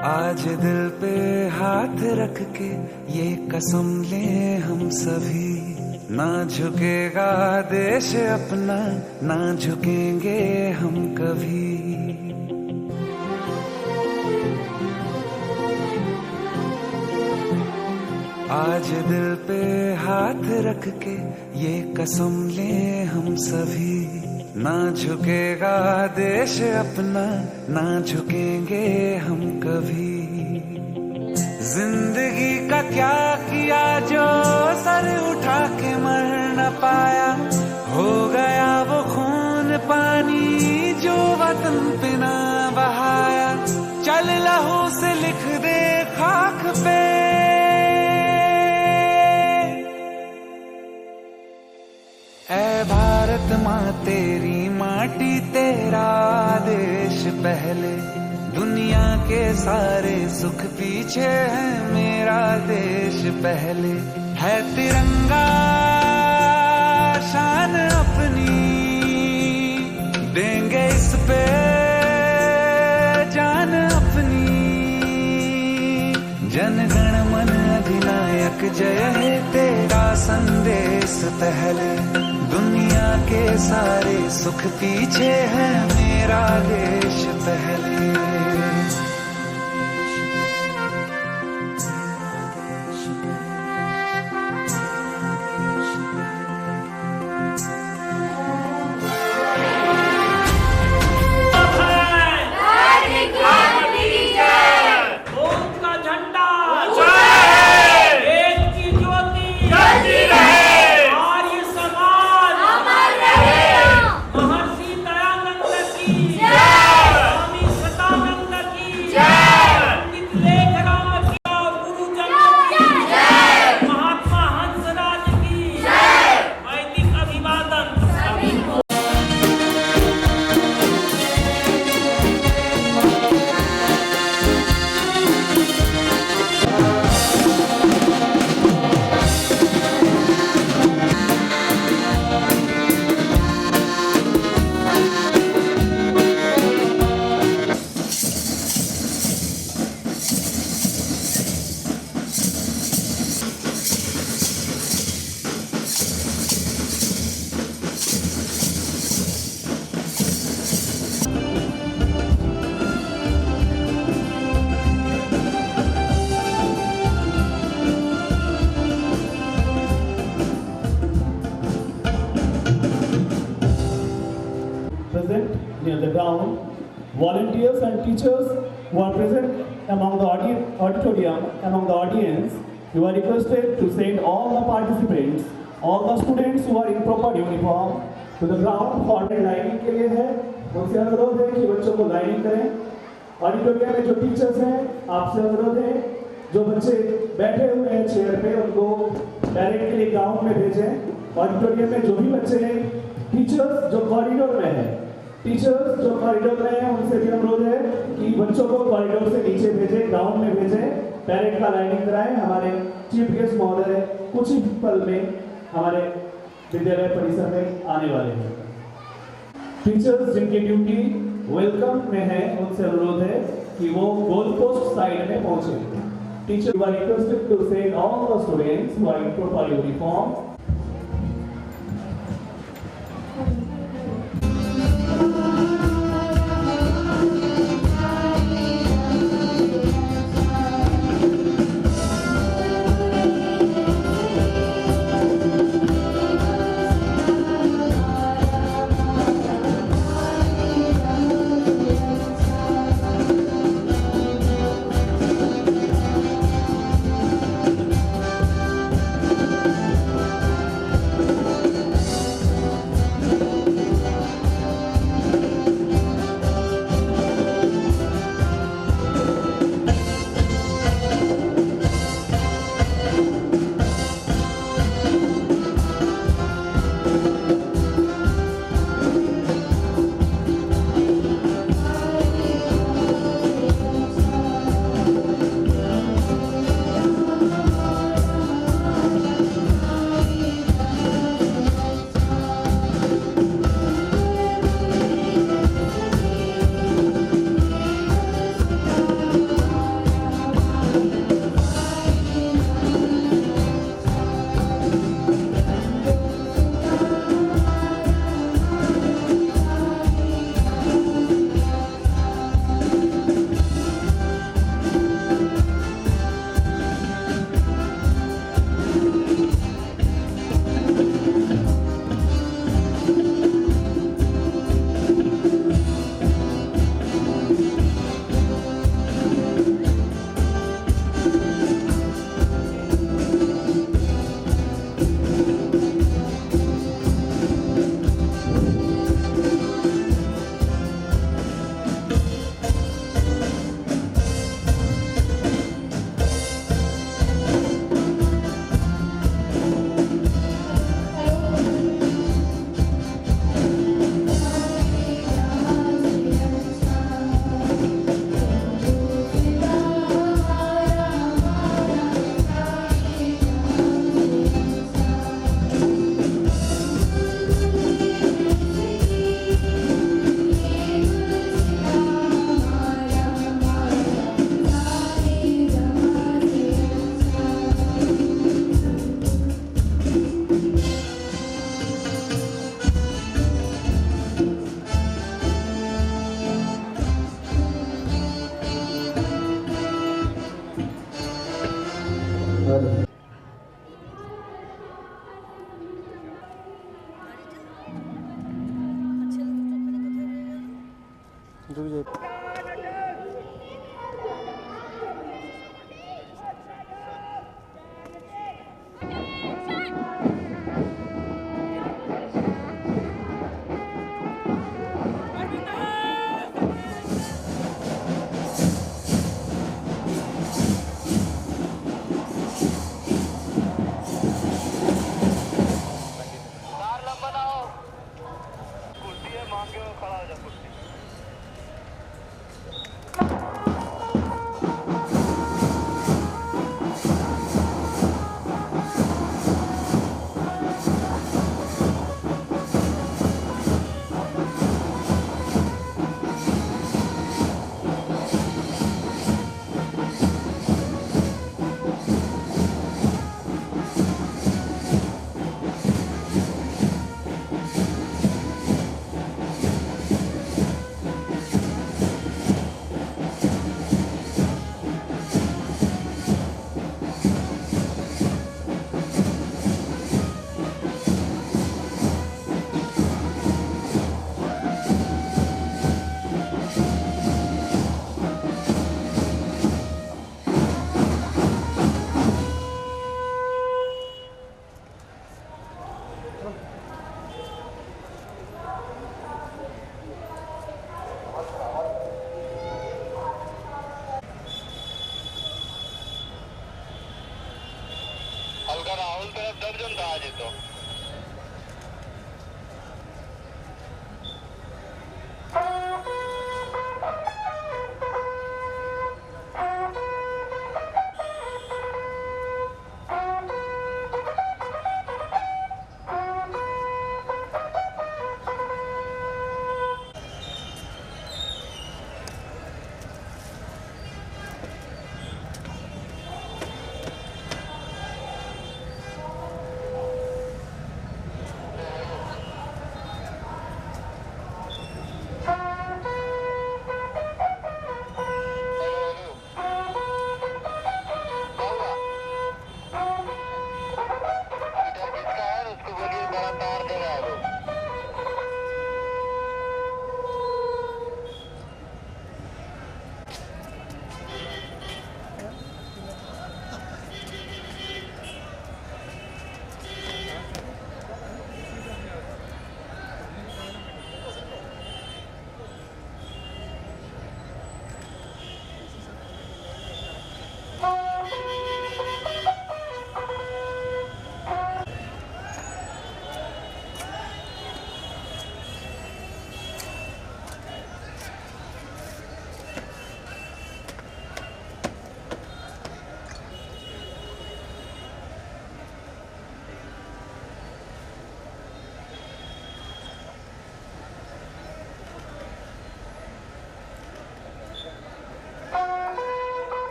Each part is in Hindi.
आज दिल पे हाथ रख के ये कसम ले हम सभी, ना झुकेगा देश अपना, ना झुकेंगे हम कभी। आज दिल पे हाथ रख के ये कसम ले हम सभी, ना झुकेगा देश अपना, ना झुकेंगे हम कभी। जिंदगी का क्या किया जो सर उठा के मर न पाया, हो गया वो खून पानी जो वतन पे ना बहाया। चल लहू से लिख दे खाक पे, ऐ भारत माँ तेरी माटी तेरा देश पहले, दुनिया के सारे सुख पीछे है मेरा देश पहले। है तिरंगा शान अपनी, देंगे इस पे जान अपनी। जन गण मन अधिनायक जय हे तेरा संदेश पहले, दुनिया के सारे सुख पीछे है मेरा देश पहले। Present near the ground, volunteers and teachers who are present among the auditorium, among the audience, you are requested to send all the participants, all the students who are in proper uniform to the ground for lining के लिए है। उनसे अनुरोध है कि बच्चों को लाइनिंग करें। ऑडिटोरियम में जो टीचर्स हैं आपसे अनुरोध है, जो बच्चे बैठे हुए हैं चेयर पे उनको डायरेक्टली ग्राउंड में भेजें। ऑडिटोरियम में जो भी बच्चे हैं, टीचर्स जो कॉरिडोर में है, टीचर्स जो कॉरिडोर में है उनसे भी अनुरोध है कि बच्चों को कॉरिडोर से नीचे भेजें, ग्राउंड में भेजें, पैरेड का लाइनिंग कराएं। हमारे चीफ गेस्ट महोदय कुछ ही पल में हमारे विद्यालय परिसर में आने वाले हैं। टीचर्स जिनकी ड्यूटी वेलकम में है उनसे अनुरोध है कि वो गोल पोस्ट साइड में पहुंचे। Teacher you are requested to send all the students who are in proper uniform.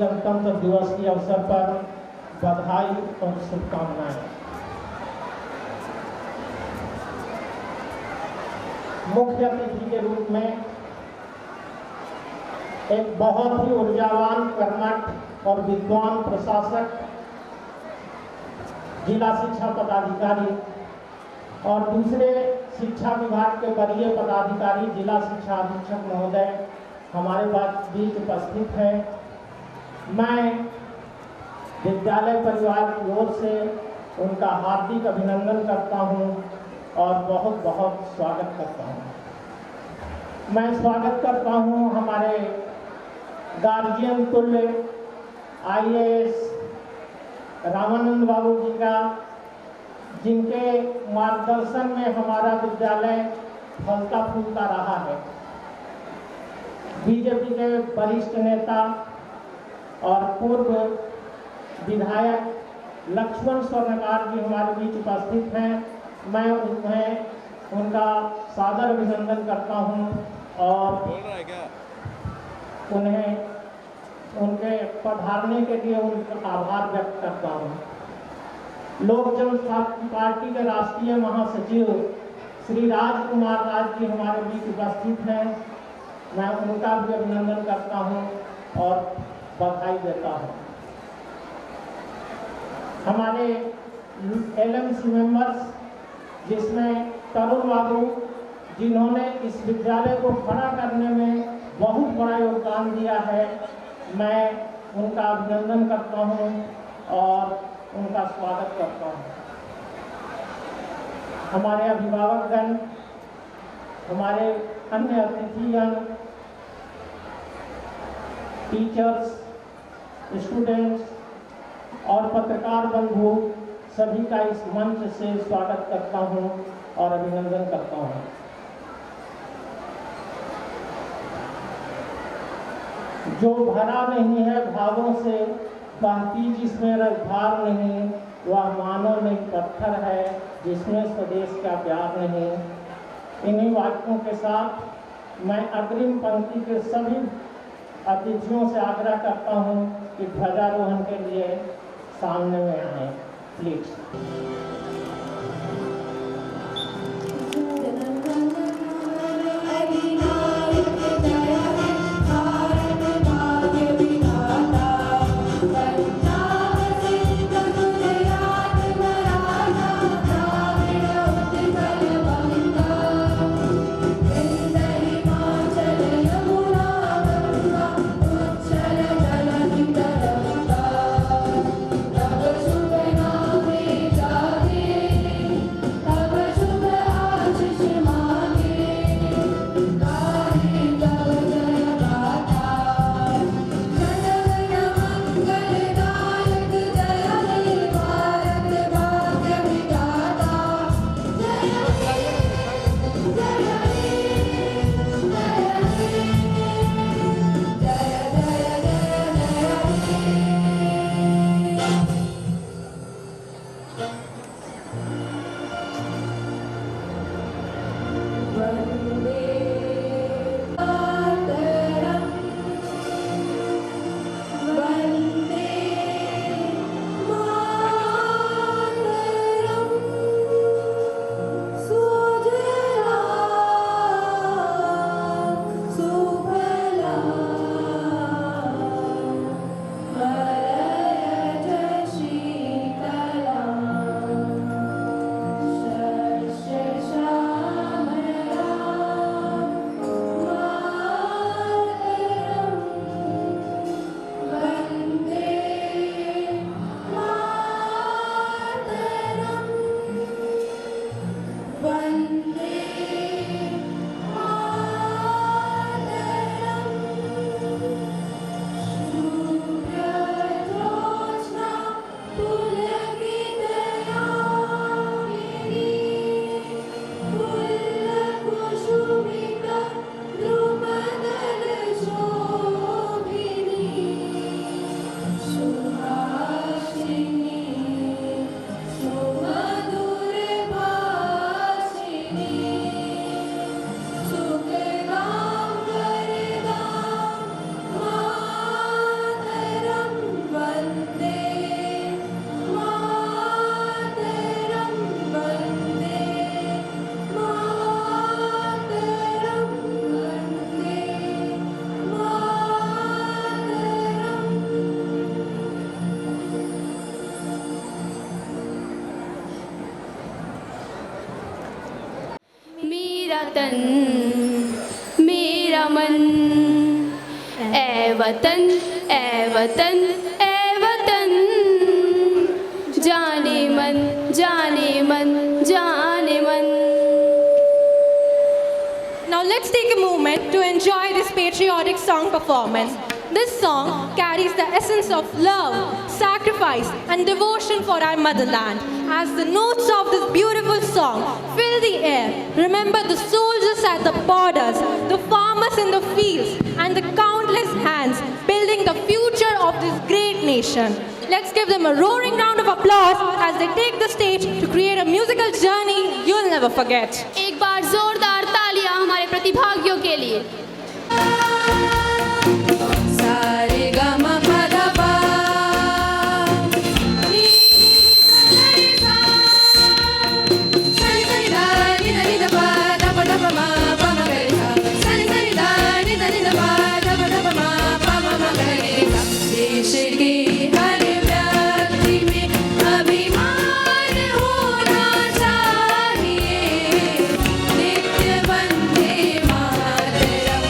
गणतंत्र दिवस के अवसर पर बधाई और शुभकामनाएं। मुख्य अतिथि के रूप में एक बहुत ही ऊर्जावान, कर्मठ और विद्वान प्रशासक, जिला शिक्षा पदाधिकारी और दूसरे शिक्षा विभाग के वरीय पदाधिकारी, जिला शिक्षा अधीक्षक महोदय हमारे बीच उपस्थित है। मैं विद्यालय परिवार की ओर से उनका हार्दिक अभिनंदन करता हूं और बहुत बहुत स्वागत करता हूं। मैं स्वागत करता हूं हमारे गार्जियन तुल्य IAS रामानंद बाबू जी का, जिनके मार्गदर्शन में हमारा विद्यालय फलता फूलता रहा है। बीजेपी के वरिष्ठ नेता और पूर्व विधायक लक्ष्मण स्वर्णकार जी हमारे बीच उपस्थित हैं। मैं उनका सादर अभिनंदन करता हूं और उन्हें उनके पधारने के लिए उनका आभार व्यक्त करता हूं। लोक जनशक्ति पार्टी के राष्ट्रीय महासचिव श्री राजकुमार राज जी हमारे बीच उपस्थित हैं। मैं उनका भी अभिनंदन करता हूं और बधाई देता हूं। हमारे LMC मेंबर्स, जिसमें तरुण बाबू, जिन्होंने इस विद्यालय को खड़ा करने में बहुत बड़ा योगदान दिया है, मैं उनका अभिनंदन करता हूं और उनका स्वागत करता हूं। हमारे अभिभावकगण, हमारे अन्य अतिथिगण, टीचर्स, स्टूडेंट्स और पत्रकार बंधु सभी का इस मंच से स्वागत करता हूं और अभिनंदन करता हूं। जो भरा नहीं है भावों से, बहती जिसमें रसधार नहीं, वह मानव नहीं पत्थर है जिसमें स्वदेश का प्यार नहीं। इन्हीं वाक्यों के साथ मैं अग्रिम पंक्ति के सभी अतिथियों से आग्रह करता हूं कि ध्वजारोहण के लिए सामने में आए, प्लीज। Thank you. मेरा तन मेरा मन। ए वतन ए वतन ए वतन, जाने मन जाने मन जाने मन। Now let's take a moment to enjoy this patriotic song performance. This song carries the essence of love, sacrifice and devotion for our motherland. As the notes of this beautiful song fill the air, remember the soldiers at the borders, the farmers in the fields and the countless hands building the future of this great nation. Let's give them a roaring round of applause as they take the stage to create a musical journey you'll never forget. एक बार जोरदार तालियां हमारे प्रतिभागियों के लिए। सारे गा मा पा धा पा, नी सा रे सा, सा रे सा रे धा नी धा पा मा पा मा गा रे सा, सा रे सा रे धा नी धा पा मा पा मा गा रे सा। देश के हर व्यक्ति में अभिमान होना चाहिए, नित्य वंदे मातरम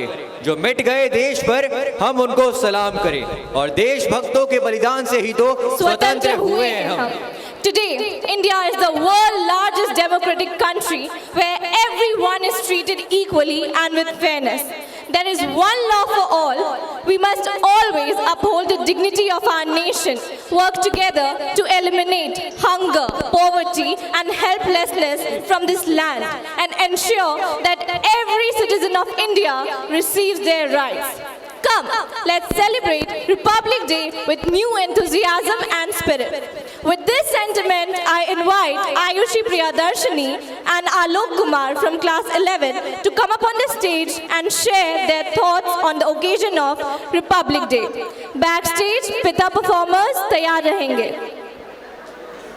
करें, जो मिट गए देश पर हम उनको सलाम करें, और देशभक्तों के बलिदान से ही तो स्वतंत्र हुए हैं हम। Today, India is the world's largest democratic country where everyone is treated equally and with fairness. There is one law for all. We must always uphold the dignity of our nation, work together to eliminate hunger, poverty, and helplessness from this land, and ensure that every citizen of India receives their rights. Come, let's celebrate Republic Day with new enthusiasm and spirit. With this sentiment, I invite Ayushi Priyadarshini and Alok Kumar from class 11 to come up on the stage and share their thoughts on the occasion of Republic Day. Backstage, पिता performers तैयार रहेंगे।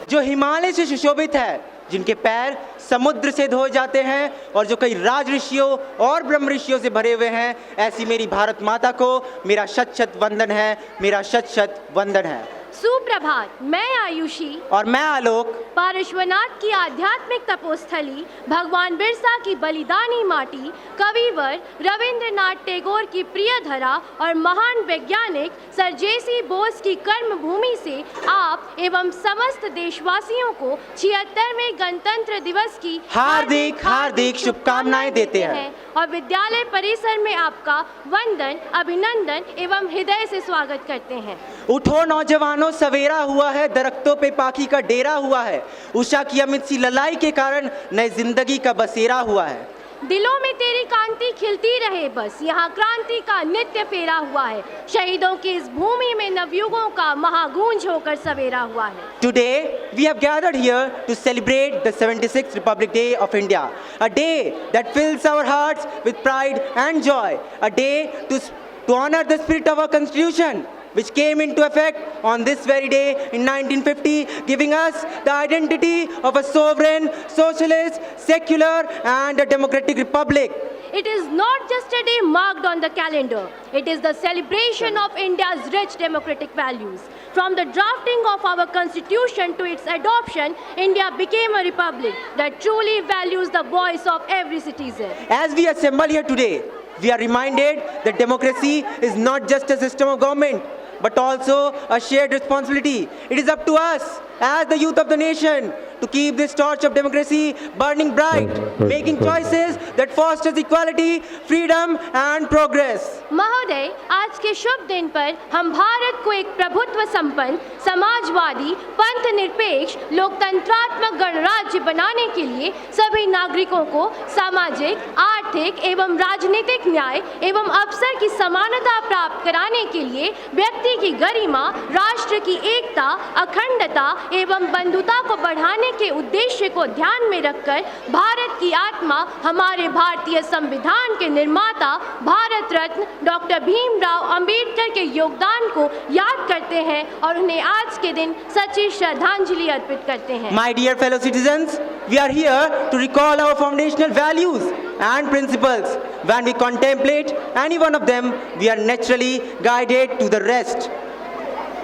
जो हिमालय से सुशोभित है, जिनके पैर समुद्र से धोए जाते हैं और जो कई राज ऋषियों और ब्रह्म ऋषियों से भरे हुए हैं, ऐसी मेरी भारत माता को मेरा शत शत वंदन है, मेरा शत शत वंदन है। सुप्रभात, मैं आयुषी और मैं आलोक पार्श्वनाथ की आध्यात्मिक तपोस्थली, भगवान बिरसा की बलिदानी माटी, कविवर रविंद्रनाथ टैगोर की प्रिय धरा और महान वैज्ञानिक सर जे.सी. बोस की कर्म भूमि से आप एवं समस्त देशवासियों को 76वें गणतंत्र दिवस की हार्दिक हार्दिक शुभकामनाएं देते हैं और विद्यालय परिसर में आपका वंदन, अभिनंदन एवं हृदय से स्वागत करते हैं। उठो नौजवानों, सवेरा हुआ है, दरख्तों पे पाखी का डेरा हुआ है, उषा की अमित सी ललाई के कारण नई जिंदगी का बसेरा हुआ है। दिलों में तेरी कांति खिलती रहे बस, यहाँ क्रांति का नित्य फेरा हुआ है, शहीदों की इस भूमि में नवयुगों का महागूंज होकर सवेरा हुआ है। Today we have gathered here to celebrate the 76th Republic Day of India, a day that fills our hearts with pride and joy, a day to honor the spirit of our constitution, which came into effect on this very day in 1950, giving us the identity of a sovereign, socialist, secular and a democratic republic. It is not just a day marked on the calendar. It is the celebration of India's rich democratic values. From the drafting of our constitution to its adoption, India became a republic that truly values the voice of every citizen. As we assemble here today, we are reminded that democracy is not just a system of government, but also a shared responsibility. It is up to us as the youth of the nation to keep this torch of democracy burning bright, making choices that fosters equality, freedom and progress. महोदय, आज के शुभ दिन पर हम भारत को एक प्रभुत्व संपन्न, समाजवादी, पंथ निरपेक्ष, लोकतंत्रात्मक गणराज्य बनाने के लिए सभी नागरिकों को सामाजिक, आर्थिक एवं राजनीतिक न्याय एवं अवसर की समानता प्राप्त कराने के लिए व्यक्ति की गरिमा, राष्ट्र की एकता, अखंडता एवं बंधुता को बढ़ाने के उद्देश्य को ध्यान में रखकर भारत की आत्मा, हमारे भारतीय संविधान के निर्माता भारत रत्न डॉक्टर भीमराव अंबेडकर के योगदान को याद करते हैं और उन्हें आज के दिन सच्ची श्रद्धांजलि अर्पित करते हैं। My dear fellow citizens, we are here to recall our foundational values and principles. When we contemplate any one of them, we are naturally guided to the rest.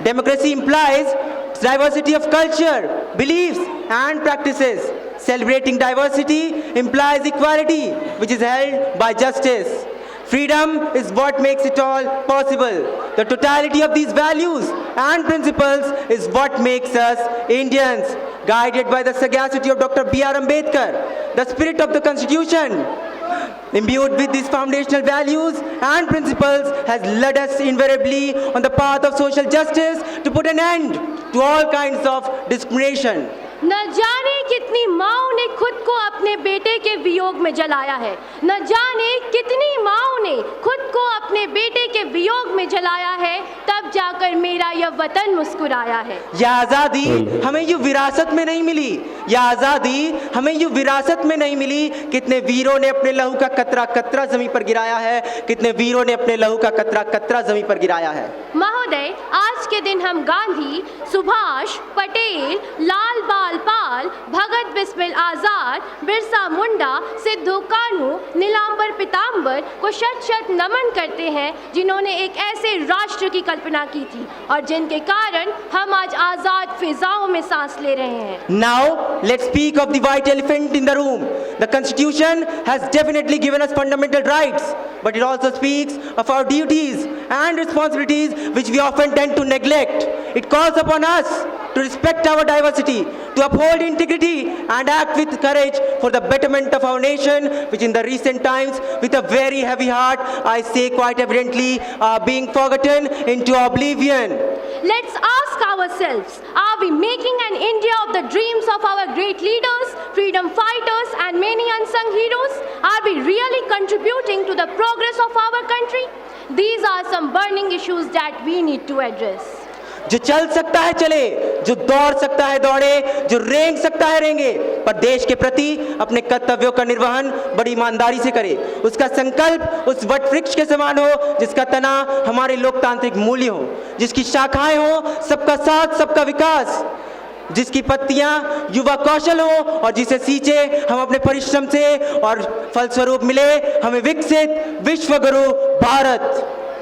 Democracy implies diversity of culture, beliefs and practices. Celebrating diversity implies equality, which is held by justice. Freedom is what makes it all possible. The totality of these values and principles is what makes us Indians. Guided by the sagacity of Dr. B.R. Ambedkar, the spirit of the Constitution, imbued with these foundational values and principles, has led us invariably on the path of social justice to put an end to all kinds of discrimination. न जाने कितनी माँओं ने खुद को अपने बेटे के वियोग में जलाया है, न जाने कितनी माँओं ने खुद को अपने बेटे के वियोग में जलाया है, तब जाकर मेरा यह वतन मुस्कुराया है। यह आज़ादी हमें यूँ विरासत में नहीं मिली, यह आज़ादी हमें यूँ विरासत में नहीं मिली। कितने वीरों ने अपने लहू का कतरा कतरा जमीन पर गिराया है, कितने वीरों ने अपने लहू का कतरा कतरा जमीन पर गिराया है। महोदय, आज के दिन हम गांधी, सुभाष, पटेल, लाल बाल पाल, भगत बिस्मिल आजाद, बिरसा मुंडा, सिद्धू कान्हू, नीलांबर पीताम्बर को शत शत नमन करते हैं, जिन्होंने एक ऐसे राष्ट्र की कल्पना स्थापना की थी और जिनके कारण हम आज आज़ाद फिजाओं में सांस ले रहे हैं। Now, let's speak of the white elephant in the room. The Constitution has definitely given us fundamental rights, but it also speaks of our duties and responsibilities which we often tend to neglect. It calls upon us to respect our diversity, to uphold integrity and act with courage for the betterment of our nation, which in the recent times, with a very heavy heart, I say quite evidently, are being forgotten into oblivion. Let's ask ourselves, are we making an India of the dreams of our great leaders, freedom fighters and many unsung heroes? Are we really contributing to the progress of our country? These are some burning issues that we need to address. जो चल सकता है चले, जो दौड़ सकता है दौड़े, जो रेंग सकता है रेंगे, पर देश के प्रति अपने कर्तव्यों का निर्वहन बड़ी ईमानदारी से करे। उसका संकल्प उस वट वृक्ष के समान हो जिसका तना हमारे लोकतांत्रिक मूल्य हो, जिसकी शाखाएं हो सबका साथ सबका विकास, जिसकी पत्तियां युवा कौशल हो और जिसे सींचे हम अपने परिश्रम से और फलस्वरूप मिले हमें विकसित विश्वगुरु Bharat.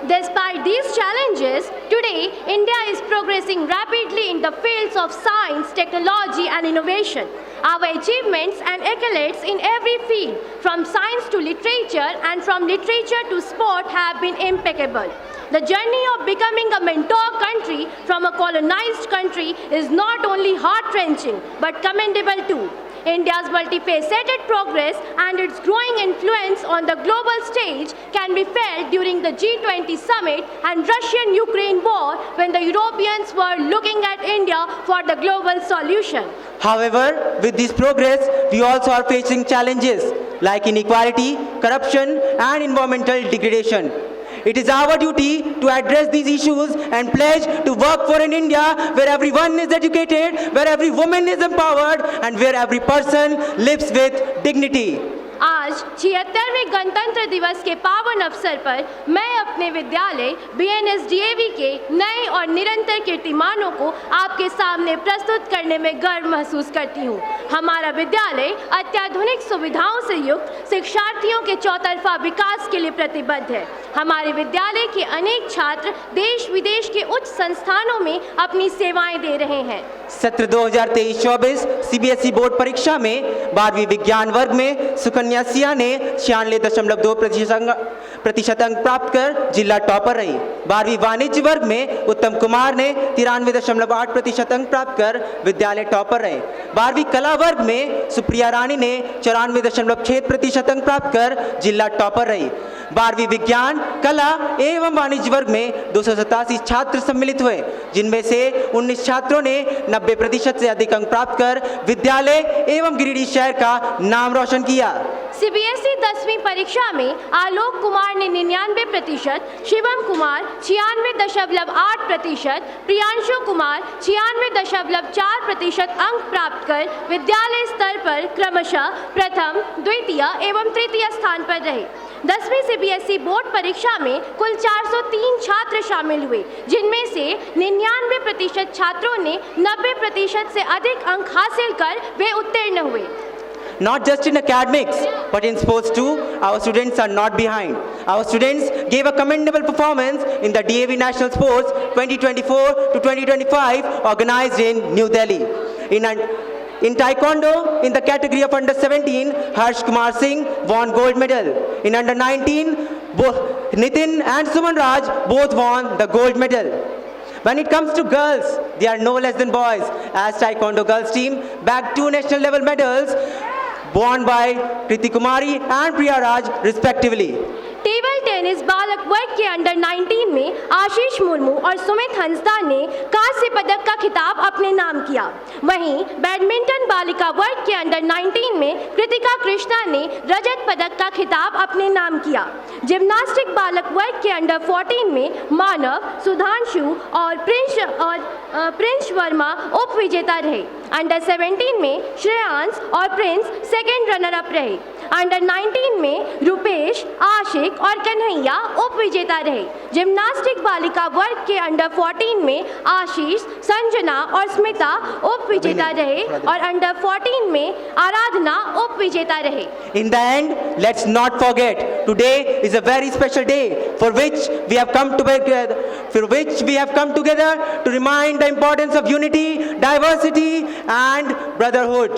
Despite these challenges, today India is progressing rapidly in the fields of science, technology and innovation. Our achievements and accolades in every field, from science to literature and from literature to sport, have been impeccable. The journey of becoming a mentor country from a colonized country is not only heart-wrenching but commendable too. India's multifaceted progress and its growing influence on the global stage can be felt during the G20 summit and Russian-Ukraine war when the Europeans were looking at India for the global solution. However, with this progress, we also are facing challenges like inequality, corruption and environmental degradation. It is our duty to address these issues and pledge to work for an India where everyone is educated, where every woman is empowered and where every person lives with dignity. आज 76वें गणतंत्र दिवस के पावन अवसर पर मैं अपने विद्यालय BNSDAV के नए और निरंतर कीर्तिमानों को आपके सामने प्रस्तुत करने में गर्व महसूस करती हूँ। हमारा विद्यालय अत्याधुनिक सुविधाओं से युक्त शिक्षार्थियों के चौतरफा विकास के लिए प्रतिबद्ध है। हमारे विद्यालय के अनेक छात्र देश विदेश के उच्च संस्थानों में अपनी सेवाएं दे रहे हैं। सत्र 2023-24 CBSE बोर्ड परीक्षा में 12वीं विज्ञान वर्ग में सुकन्या सिया ने 96.2% अंक प्राप्त कर जिला टॉपर रही। 12वीं वाणिज्य वर्ग में उत्तम कुमार ने 93.8% अंक प्राप्त कर विद्यालय टॉपर रहे। 12वीं कला वर्ग में सुप्रिया रानी ने 94.6% अंक प्राप्त कर जिला टॉपर रही। 12वीं विज्ञान कला एवं वाणिज्य वर्ग में 287 छात्र सम्मिलित हुए, जिनमें से 19 छात्रों ने 90% से अधिक अंक प्राप्त कर विद्यालय एवं गिरिडीह शहर का नाम रोशन किया। CBSE 10वीं परीक्षा में आलोक कुमार ने 99%, शिवम कुमार 96.8%, प्रियांशु कुमार 96.4% अंक प्राप्त कर विद्यालय स्तर पर क्रमशः प्रथम, द्वितीय एवं तृतीय स्थान पर रहे। 10वीं CBSE बोर्ड परीक्षा में कुल 403 छात्र शामिल हुए, जिनमें से 99% छात्रों ने 90% से अधिक अंक हासिल कर वे उत्तीर्ण हुए। Not just in academics, but in sports too, our students are not behind. Our students gave a commendable performance in the DAV National Sports 2024 to 2025 organized in New Delhi. In Taekwondo, in the category of under 17, Harsh Kumar Singh won gold medal. In under 19, both Nitin and Suman Raj both won the gold medal. When it comes to girls, they are no less than boys, as Taekwondo girls team bagged 2 national level medals won by Kriti Kumari and Priya Raj respectively. Table tennis बालक वर्ग के अंडर 19 में आशीष मुर्मू और सुमित हंसदा ने कांस्य पदक का खिताब अपने नाम किया। वहीं बैडमिंटन बालिका वर्ग के अंडर 19 में कृतिका कृष्णा ने रजत पदक का खिताब अपने नाम किया। जिम्नास्टिक बालक वर्ग के अंडर 14 में मानव, सुधांशु और प्रिंस वर्मा उप विजेता रहे। अंडर 17 में श्रेयांश और प्रिंस सेकेंड रनर अप रहे। अंडर 19 में रुपेश, आशिक और कन्हैया उप विजेता रहे। जिम्नास्टिक बालिका वर्ग के अंडर 14 में आशीष, संजना और स्मिता उप विजेता रहे और अंडर 14 में आराधना उप विजेता रहे। In the end, let's not forget, today is a very special day for which we have come together for which we have come together to remind the importance of unity, diversity, and brotherhood.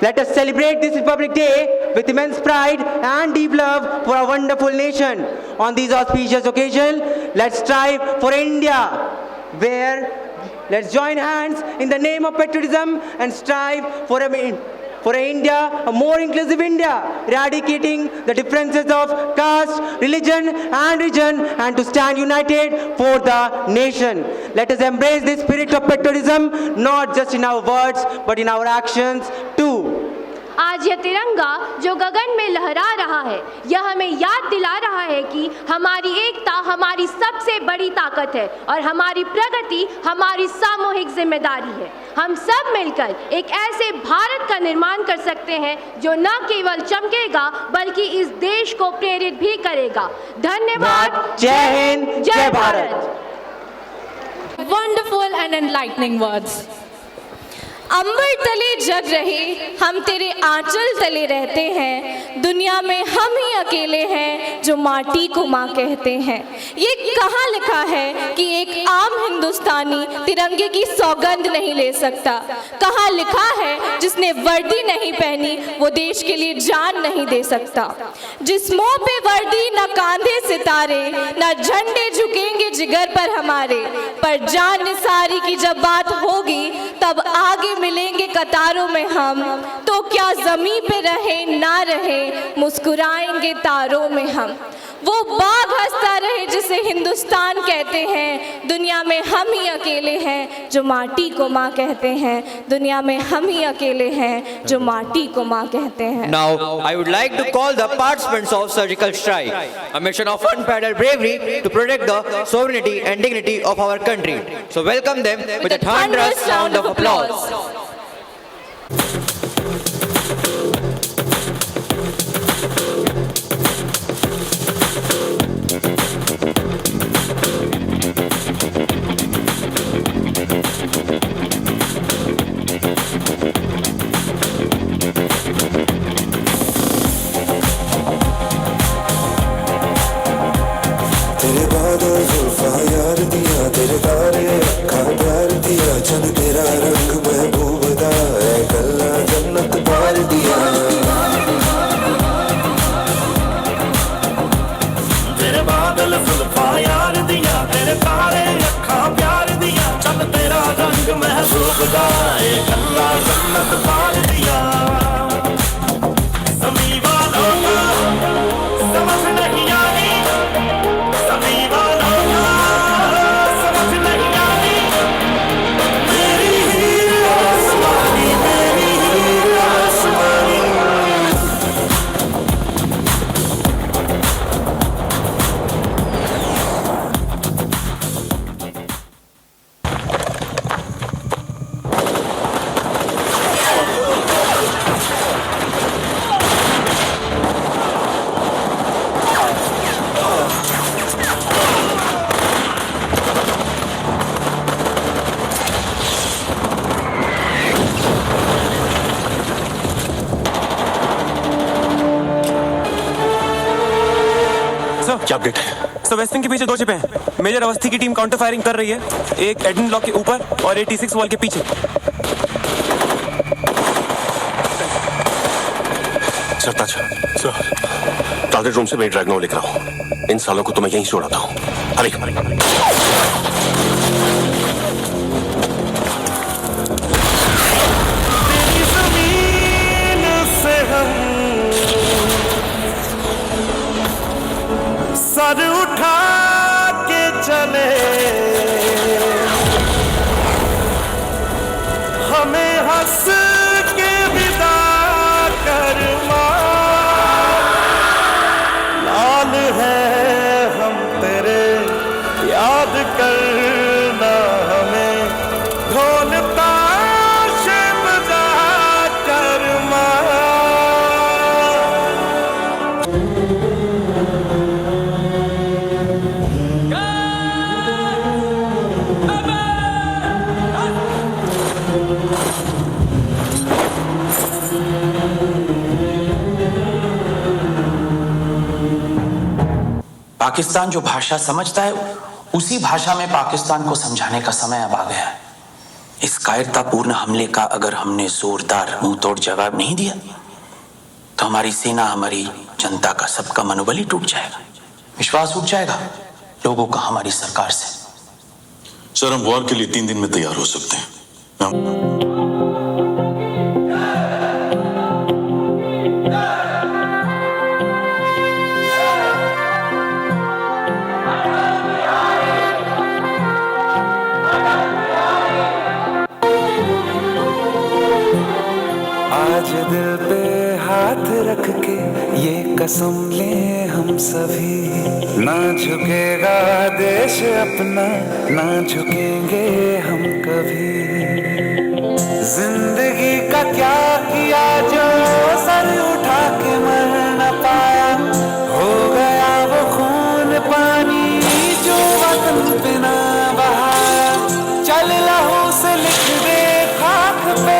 Let us celebrate this Republic Day with immense pride and deep love for our wonderful nation. On these auspicious occasions, let's strive for India, where let's join hands in the name of patriotism and strive for India, a more inclusive India, eradicating the differences of caste, religion and region, and to stand united for the nation. Let us embrace this spirit of patriotism, not just in our words, but in our actions too. आज यह तिरंगा जो गगन में लहरा रहा है, यह हमें याद दिला रहा है कि हमारी एकता हमारी सबसे बड़ी ताकत है और हमारी प्रगति हमारी सामूहिक जिम्मेदारी है। हम सब मिलकर एक ऐसे भारत का निर्माण कर सकते हैं जो न केवल चमकेगा बल्कि इस देश को प्रेरित भी करेगा। धन्यवाद। जय हिंद, जय Bharat. Wonderful and enlightening words. अंबर तले जग रहे, हम तेरे आंचल तले रहते हैं, दुनिया में हम ही अकेले हैं जो माटी को माँ कहते हैं। ये कहाँ लिखा है कि एक आम हिंदुस्तानी तिरंगे की सौगंध नहीं ले सकता? कहाँ लिखा है जिसने वर्दी नहीं पहनी वो देश के लिए जान नहीं दे सकता? जिस मुंह पे वर्दी न कांधे सितारे, न झंडे झुकेंगे जिगर पर हमारे, पर जान निसारी की जब बात होगी तब आगे मिलेंगे कतारों में हम, तो क्या ज़मीं पे रहे ना रहे मुस्कुराएंगे तारों में हम। वो बाग हंसता रहे जिसे हिंदुस्तान कहते हैं, दुनिया में हम ही अकेले हैं जो माटी को माँ कहते हैं, दुनिया में हम ही अकेले हैं जो माटी को माँ कहते हैं। Now, I would like to call the participants of Surgical Strike, a mission of unparalleled bravery to protect the sovereignty and dignity of our country. So welcome them with a thunderous round of applause. तेरे तारे अखा प्यार दिया, चन तेरा रंग महबूब दा है, गल्ला जन्नत पार दिया। तेरे बादल जुल्फा यार दिया, तेरे तारे अखा प्यार दिया, चन तेरा रंग महबूब दा है, गल्ला जन्नत पार दिया। समी वालों का समझ नहीं आई, समी वालों का क्या अपडेट है? सर वेस्टिंग के पीछे दो चिपे हैं। मेजर अवस्थी की टीम काउंटर फायरिंग कर रही है, एक एडमिन ब्लॉक के ऊपर और 86 वॉल के पीछे। सर ताज, सर टारगेट रूम से मैं ड्रैगनोर लिख रहा हूँ। इन सालों को तो मैं यहीं से उड़ाता हूँ। हरी सर उठा के चले, हमें हंस के विदा कर लाल है हम तेरे, याद करना हमें ढोल ताश बजा कर पाकिस्तान जो भाषा समझता है उसी भाषा में पाकिस्तान को समझाने का समय अब आ गया है। इस कायरतापूर्ण हमले का अगर हमने जोरदार मुंह तोड़ जवाब नहीं दिया तो हमारी सेना, हमारी जनता का, सबका मनोबल ही टूट जाएगा, विश्वास उठ जाएगा लोगों का हमारी सरकार से। सर, हम वॉर के लिए 3 दिन में तैयार हो सकते हैं। आज दिल पे हाथ रख के ये कसम ले हम सभी, ना झुकेगा देश अपना, ना झुकेंगे हम कभी। जिंदगी का क्या किया जो सर उठा के मर न पाया, हो गया वो खून पानी जो वतन पे ना बहाया। चल लहू से लिख दे खाक पे,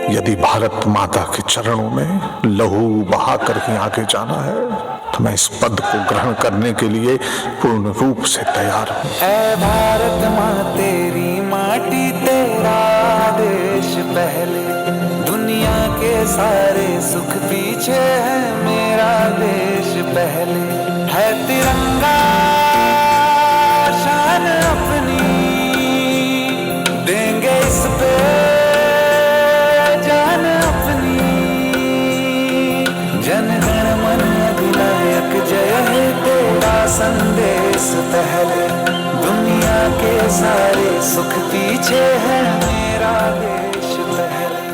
यदि भारत माता के चरणों में लहू बहाकर ही आगे जाना है तो मैं इस पद को ग्रहण करने के लिए पूर्ण रूप से तैयार हूँ। ऐ भारत माँ तेरी माटी तेरा देश पहले, दुनिया के सारे सुख पीछे है मेरा देश पहले। है तिरंगा शान अपनी, देंगे इस पे जय है तेरा संदेश पहले, दुनिया के सारे सुख पीछे है मेरा देश पहले।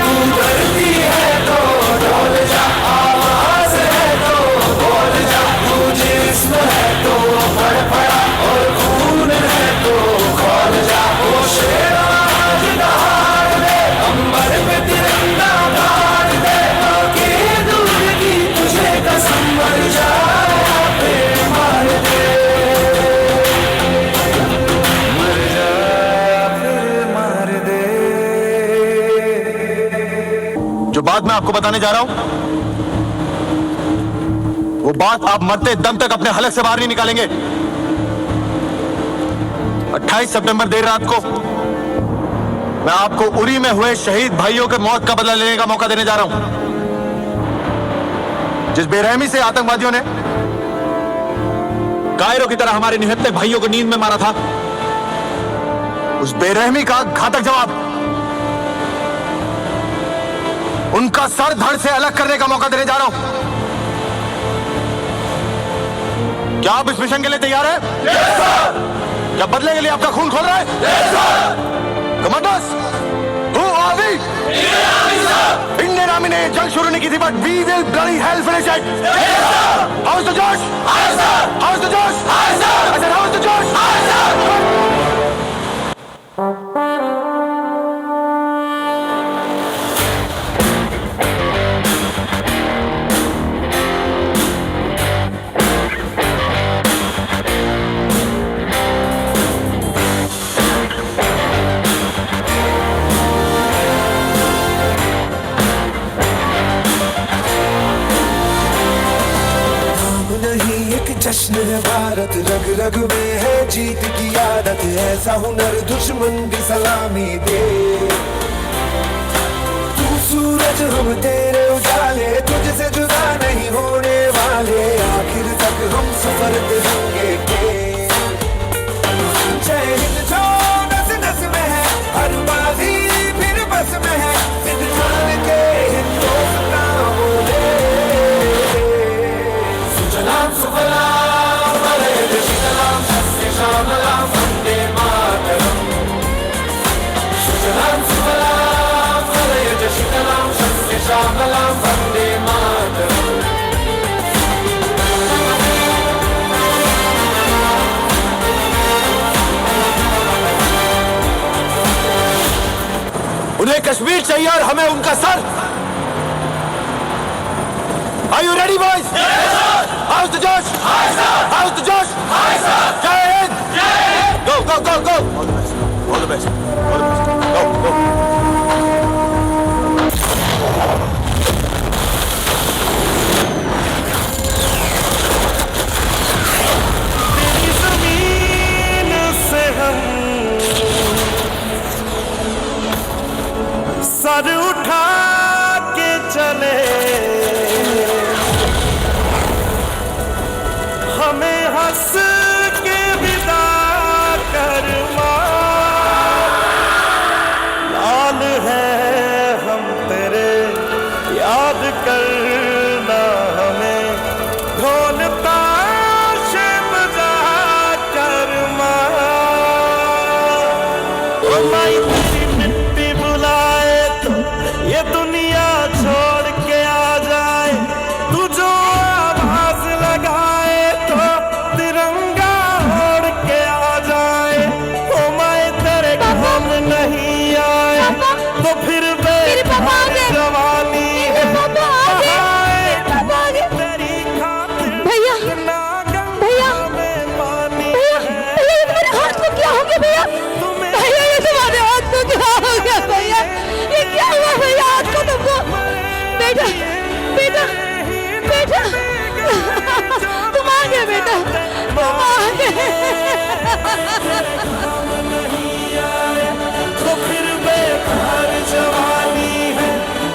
तू धरती है तो डोल जा, आवाज है तो बोल जा, तू जिस्म है तो फड़फड़ा और खून है तो खोल जा। वो शेरा आज दहाड़ दे, अंबर पे तिरंगा गाड़ दे, आके दूर की तुझे कसम मर जाए फिर मार दे, मर जाए फिर मार दे। जो बात मैं आपको बताने जा रहा हूं वो बात आप मरते दम तक अपने हलक से बाहर नहीं निकालेंगे। 28 सितंबर देर रात को मैं आपको उरी में हुए शहीद भाइयों के मौत का बदला लेने का मौका देने जा रहा हूं। जिस बेरहमी से आतंकवादियों ने कायरों की तरह हमारे निहत्थे भाइयों को नींद में मारा था, उस बेरहमी का घातक जवाब उनका सर धड़ से अलग करने का मौका देने जा रहा हूं। क्या आप इस मिशन के लिए तैयार हैं? Yes, sir! क्या बदले के लिए आपका खून खोल रहा है? Yes, sir! Commanders, who are we? Indian Army, sir! Indian Army ने जंग शुरू नहीं की थी, but we will bloody hell finish it. Yes, sir! How's the Josh? Aye, sir! How's the Josh? Aye, sir! I said, how's the Josh? Aye, sir! जश्न है भारत, रग रग में है जीत की आदत, ऐसा हुनर दुश्मन भी सलामी दे। तू सूरज हम तेरे उजाले, तुझसे जुदा नहीं होने वाले, आखिर तक हम सफर करेंगे के। जय हिंद जो नस नस में है, हर बाजी फिर बस में है, हिंदुस्तान के हिंदुस्तान बोले। सुजलाम सुफलाम श्यामलाम वंदे मातरम, सुजलाम सुफलाम मलयज शीतलाम शस्य श्यामलाम वंदे मातरम। उन्हें कश्मीर चाहिए और हमें उनका sir. Are you ready, boys? Yes, sir! House the जोश, हाउस द जोश, जय हिंद, गो गो गो गो, ऑल द बेस्ट, गो गो। तेरी जमीन से हम सर उठा के चले, हमें हंस के विदा करवा, लाल है हम तेरे, याद करना हमें, ढोल ताशे बजा कर माई तेरी मिट्टी बुलाए तो ये दुनिया छोड़ के आ जाए, तू जो आवाज लगाए तो तिरंगा ओढ़ के आ जाए, ओ मैं तेरे काम नहीं आए तो फिर बेकार जवानी है, तेरी खातिर भैया भैया भैया मेरे हाथ को क्या हो गया भैया? भैया ये तुम्हारे हाथ को क्या हो गया भैया? ये क्या हुआ भैया हाथ को तुमको? बेटा बेटा बेटा तुम आ गए बेटा, तुम आ गए। तो फिर बेकार जवानी है,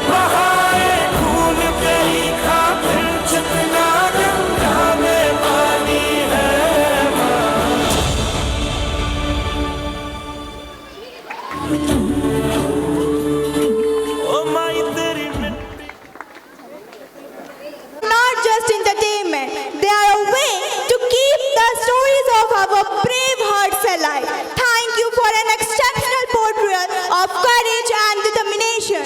बहाए खून तेरी खातिर, जितना गंगा में पानी है। ओ माई तेरी मिट्टी Not just entertainment, they are a way to keep the stories of our brave hearts alive. Thank you for an exceptional portrayal of courage and determination.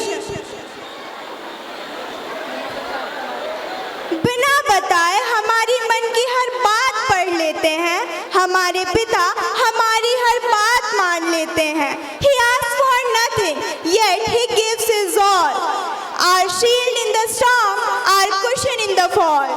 बिना बताए हमारी मन की हर बात पढ़ लेते हैं, हमारे पिता हमारी हर बात मान लेते हैं. He asks for nothing, yet he gives his all. Our shield in the storm, our cushion in the fall.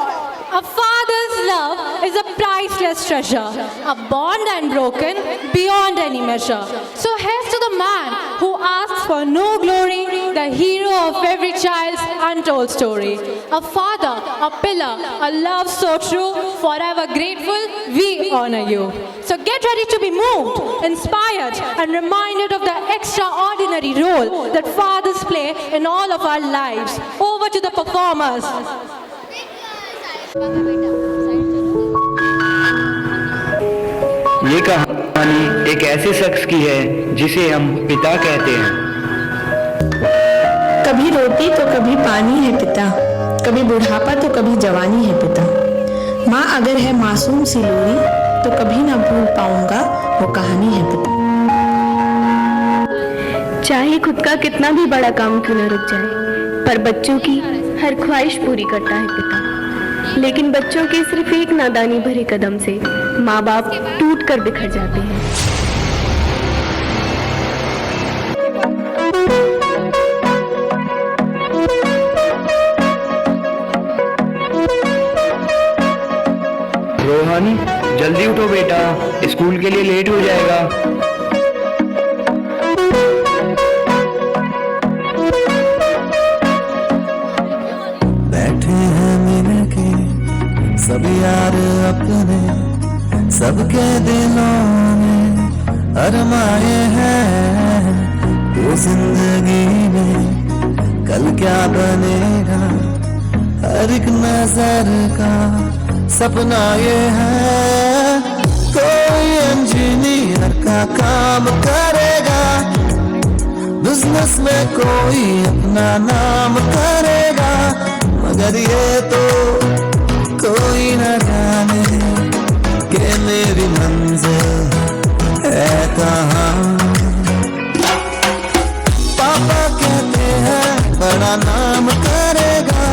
A father's love is a priceless treasure, a bond unbroken beyond any measure. So here's to the man who asks for no glory, the hero of every child's untold story. A father, a pillar, a love so true, forever grateful, we honor you. So get ready to be moved, inspired, and reminded of the extraordinary role that fathers play in all of our lives. Over to the performers. ये कहानी एक ऐसे शख्स की है जिसे हम पिता कहते हैं। कभी रोटी तो कभी पानी है पिता, कभी बुढ़ापा तो कभी जवानी है पिता। माँ अगर है मासूम सी लोरी तो कभी ना भूल पाऊंगा वो कहानी है पिता। चाहे खुद का कितना भी बड़ा काम क्यों न रुक जाए, पर बच्चों की हर ख्वाहिश पूरी करता है पिता। लेकिन बच्चों के सिर्फ एक नादानी भरे कदम से माँ बाप टूट कर बिखर जाते हैं। रोहानी जल्दी उठो बेटा, स्कूल के लिए लेट हो जाएगा। बैठे हैं मिलके सब यार अपने, सबके दिलों में अरमाए हैं। तो जिंदगी में कल क्या बनेगा, हर एक नजर का सपना ये है। कोई इंजीनियर का काम करेगा, बिजनेस में कोई अपना नाम करेगा, मगर ये तो कोई न जाने कि मेरी मंजिल है कहाँ। पापा कहते हैं बड़ा नाम करेगा,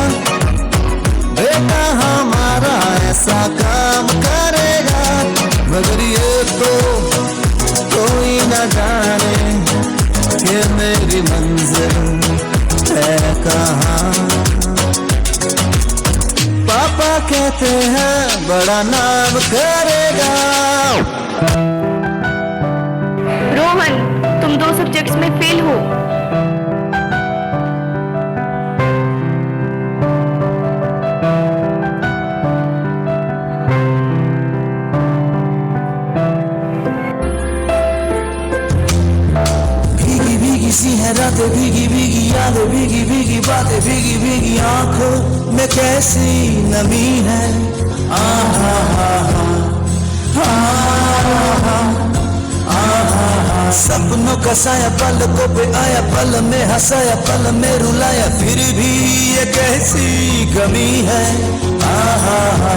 बेटा हमारा ऐसा काम करेगा, मगर ये तो कोई न जाने कि मेरी मंजिल है कहाँ। पापा कहते हैं बड़ा नाम करेगा। रोहन, तुम 2 सब्जेक्ट्स में फेल हो। भीगी भीगी सी है रातें, भीगी भीगी यादें, भीगी भीगी बातें, भीगी भीगी आंखों में कैसी नमी है। आहा हा हा, सपनों का साया पलकों पे आया, पल में हंसाया, पल में रुलाया, फिर भी ये कैसी कमी है। आहा हा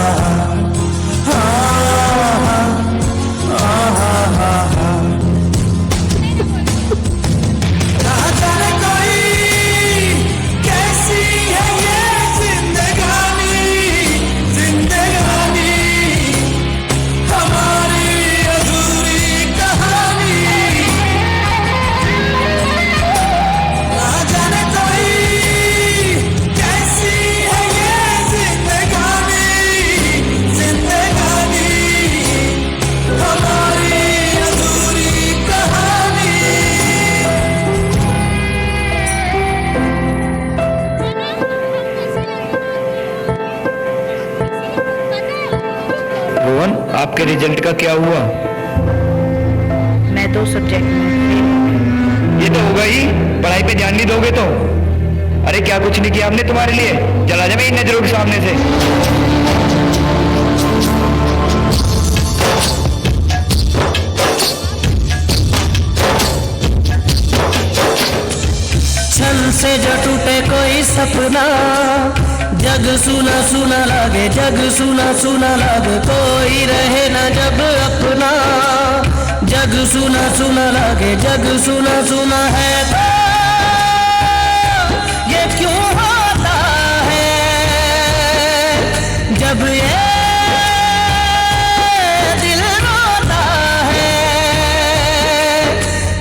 आपके रिजल्ट का क्या हुआ? मैं 2 सब्जेक्ट में। ये तो होगा ही, पढ़ाई पे ध्यान नहीं दोगे तो। अरे क्या कुछ नहीं किया हमने तुम्हारे लिए, चला जा मेरी नजरों के सामने से। छल से जो टूटे कोई सपना, जग सुना सुना लागे, जग सुना सुना लागे, कोई रहे ना जब अपना। जग सुना सुना लागे, जग सुना सुना है तो ये क्यों होता है जब ये दिल रोता है।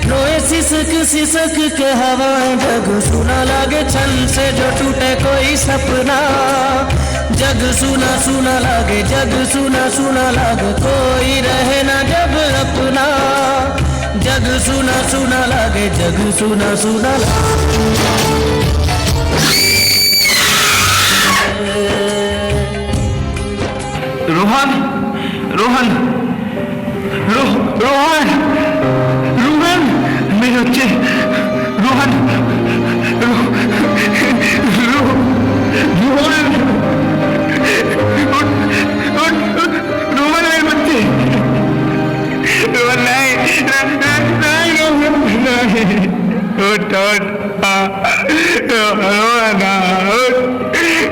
रोए सिसक सिसक के हवाएं, जग सुना लागे, छल से जो टूटे कोई सपना। जग सुना सुना लागे, जग सुना सुना लागे, कोई रहे ना जब अपना। जग सुना सुना लागे, जग सुना सुना लागे। रोहन, रोहन, रोहन, रोहन, मेरे बच्चे, रोहन, रोहन, रोहन मेरे बच्चे, रोहन नहीं, नहीं, उठ, रोहन,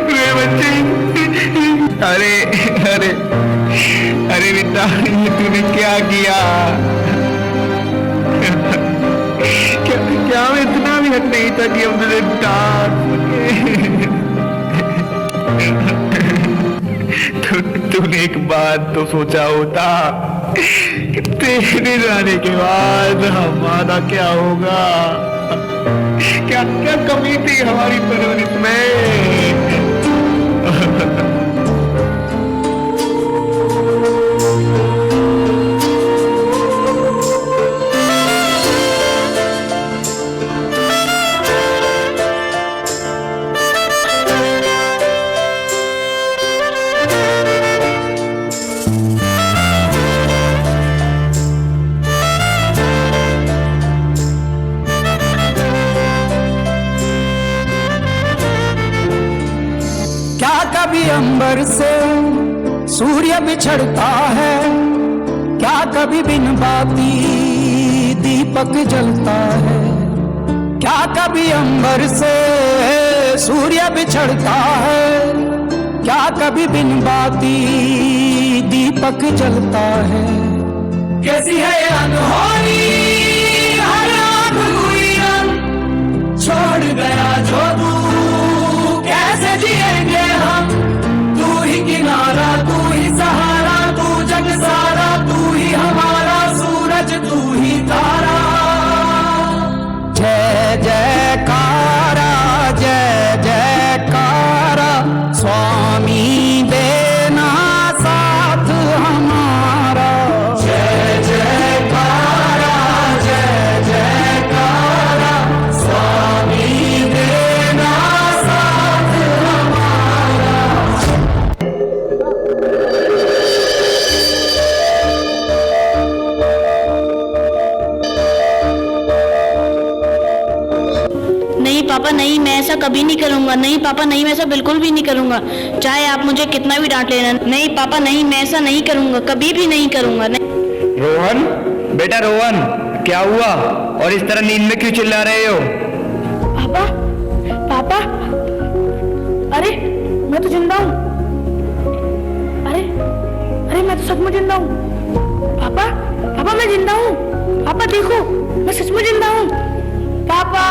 मेरे बच्चे। अरे अरे अरे बेटा, ये तूने क्या किया? क्या मैं इतना भी हद नहीं था कि हम तुझे डांट सके। तूने एक बात तो सोचा होता कि तेरे जाने के बाद हमारा क्या होगा? क्या क्या कमी थी हमारी परवरिश में? अंबर से सूर्य बिछड़ता है, क्या कभी बिन बाती दीपक जलता है? क्या कभी अंबर से सूर्य बिछड़ता है, क्या कभी बिन बाती दीपक जलता है? कैसी है ये अनहोनी हर आँख हुई रंग, छोड़ गया जो तू कैसे जिएंगे हम? तू ही किनारा, तू ही सहारा, तू जग सारा, तू ही हमारा सूरज, तू ही तारा। जय जयकारा, जय जयकारा स्वामी देव। पापा नहीं, मैं ऐसा कभी नहीं करूँगा। नहीं पापा नहीं, मैं ऐसा बिल्कुल भी नहीं करूँगा, चाहे आप मुझे कितना भी डांट लेना। नहीं पापा नहीं, मैं ऐसा नहीं करूँगा, कभी भी नहीं करूँगा। रोहन, बेटा रोहन, क्या हुआ और इस तरह नींद में क्यों चिल्ला रहे हो? पापा, पापा, अरे मैं तो जिंदा हूँ। अरे अरे मैं तो सच में जिंदा हूँ। पापा, पापा मैं जिंदा हूँ। पापा देखो, मैं सच में जिंदा हूँ। पापा।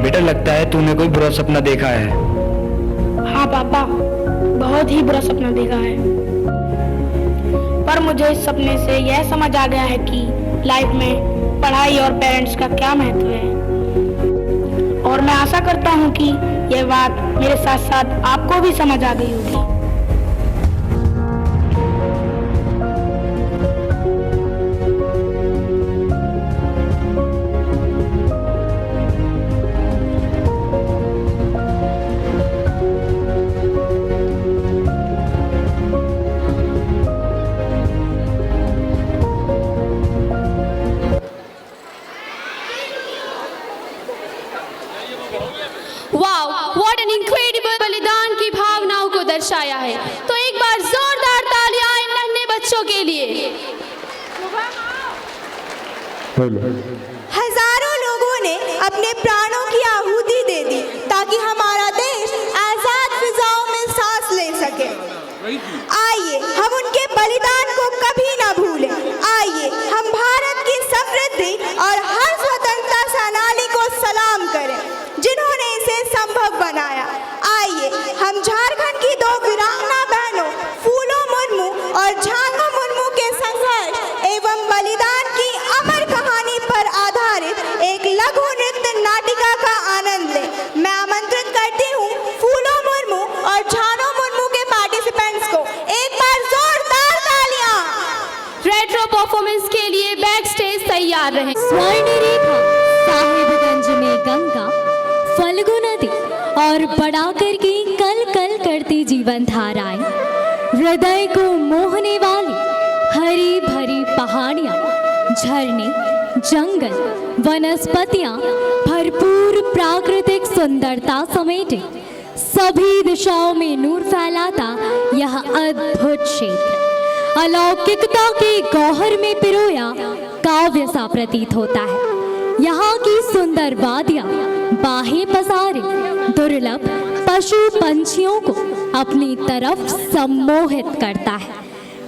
बेटा लगता है तूने कोई बुरा सपना देखा है। हाँ पापा, बहुत ही बुरा सपना देखा है, पर मुझे इस सपने से यह समझ आ गया है कि लाइफ में पढ़ाई और पेरेंट्स का क्या महत्व है। और मैं आशा करता हूँ कि यह बात मेरे साथ साथ आपको भी समझ आ गई होगी। बलिदान की भावनाओं को दर्शाया है। तो एक बार जोरदार तालियां इन नन्हे बच्चों के लिए। हजारों लोगों ने अपने प्राणों की आहुति दे दी ताकि हमारा देश आजाद फिजाओं में सांस ले सके। आइए हम उनके बलिदान को कभी ना भूलें। आइए हम भारत की समृद्धि और हर स्वतंत्रता सेनानी को सलाम करें जिन्होंने इसे संभव बनाया। आइए हम झारखंड की दो वीरांगना बहनों फूलो मुर्मू और झांगो मुर्मू के संघर्ष एवं बलिदान की अमर कहानी पर आधारित एक लघु नृत्य नाटिका का आनंद लें। मैं आमंत्रित करती हूँ फूलो मुर्मू और झांगो मुर्मू के पार्टिसिपेंट्स को। एक बार जोरदार तालियां। रेट्रो परफॉर्मेंस के लिए बैक स्टेज तैयार रहे। स्वर्ण रेखा, साहिबगंज में गंगा, फल्गु नदी और बढ़ाकर की कल कल करती जीवन धाराएं, हृदय को मोहने वाली हरी भरी पहाड़ियां, झरने, जंगल, वनस्पतियां, भरपूर प्राकृतिक सुंदरता समेटे सभी दिशाओं में नूर फैलाता यह अद्भुत क्षेत्र अलौकिकता के गौहर में पिरोया काव्य सा प्रतीत होता है। यहाँ की सुंदर वादियां बाहें पसारे दुर्लभ पशु पंछियों को अपनी तरफ सम्मोहित करता है।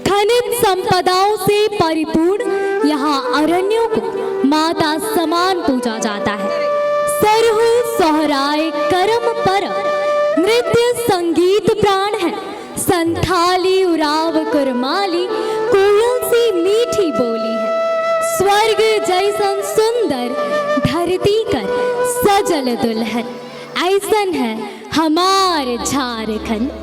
खनिज संपदाओं से परिपूर्ण यहाँ अरण्यों को माता समान पूजा जाता है। सरहु सोहराए करम परम नृत्य संगीत प्राण है। संथाली उराव कुरमाली कोयल सी मीठी बोली है। स्वर्ग जैसन सुंदर धरती कर सजल दुल्हन, ऐसन है हमार झारखंड।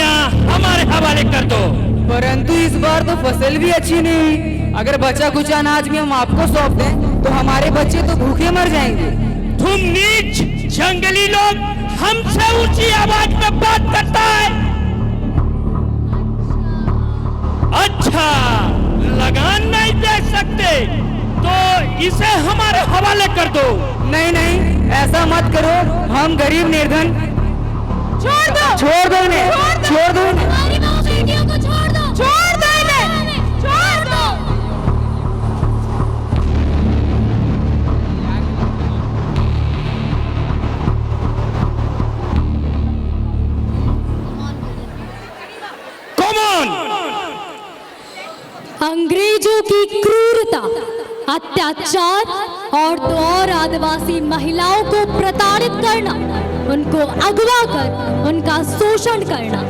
जमीनियां हमारे हवाले कर दो। परंतु इस बार तो फसल भी अच्छी नहीं। अगर बचा कुछ अनाज भी हम आपको सौंप दें तो हमारे बच्चे तो भूखे मर जाएंगे। तुम नीच जंगली लोग हमसे ऊंची आवाज में बात करता है। अच्छा, लगान नहीं दे सकते तो इसे हमारे हवाले कर दो। नहीं नहीं, ऐसा मत करो, हम गरीब निर्धन। छोड़ दो, छोड़ दो इन्हें, छोड़ दो इन्हें। हमारी माँ बेटियों को छोड़ दो, छोड़ दो इन्हें, छोड़ दो। अंग्रेजों की क्रूरता, अत्याचार और आदिवासी महिलाओं को प्रताड़ित करना, उनको अगवा कर उनका शोषण करना,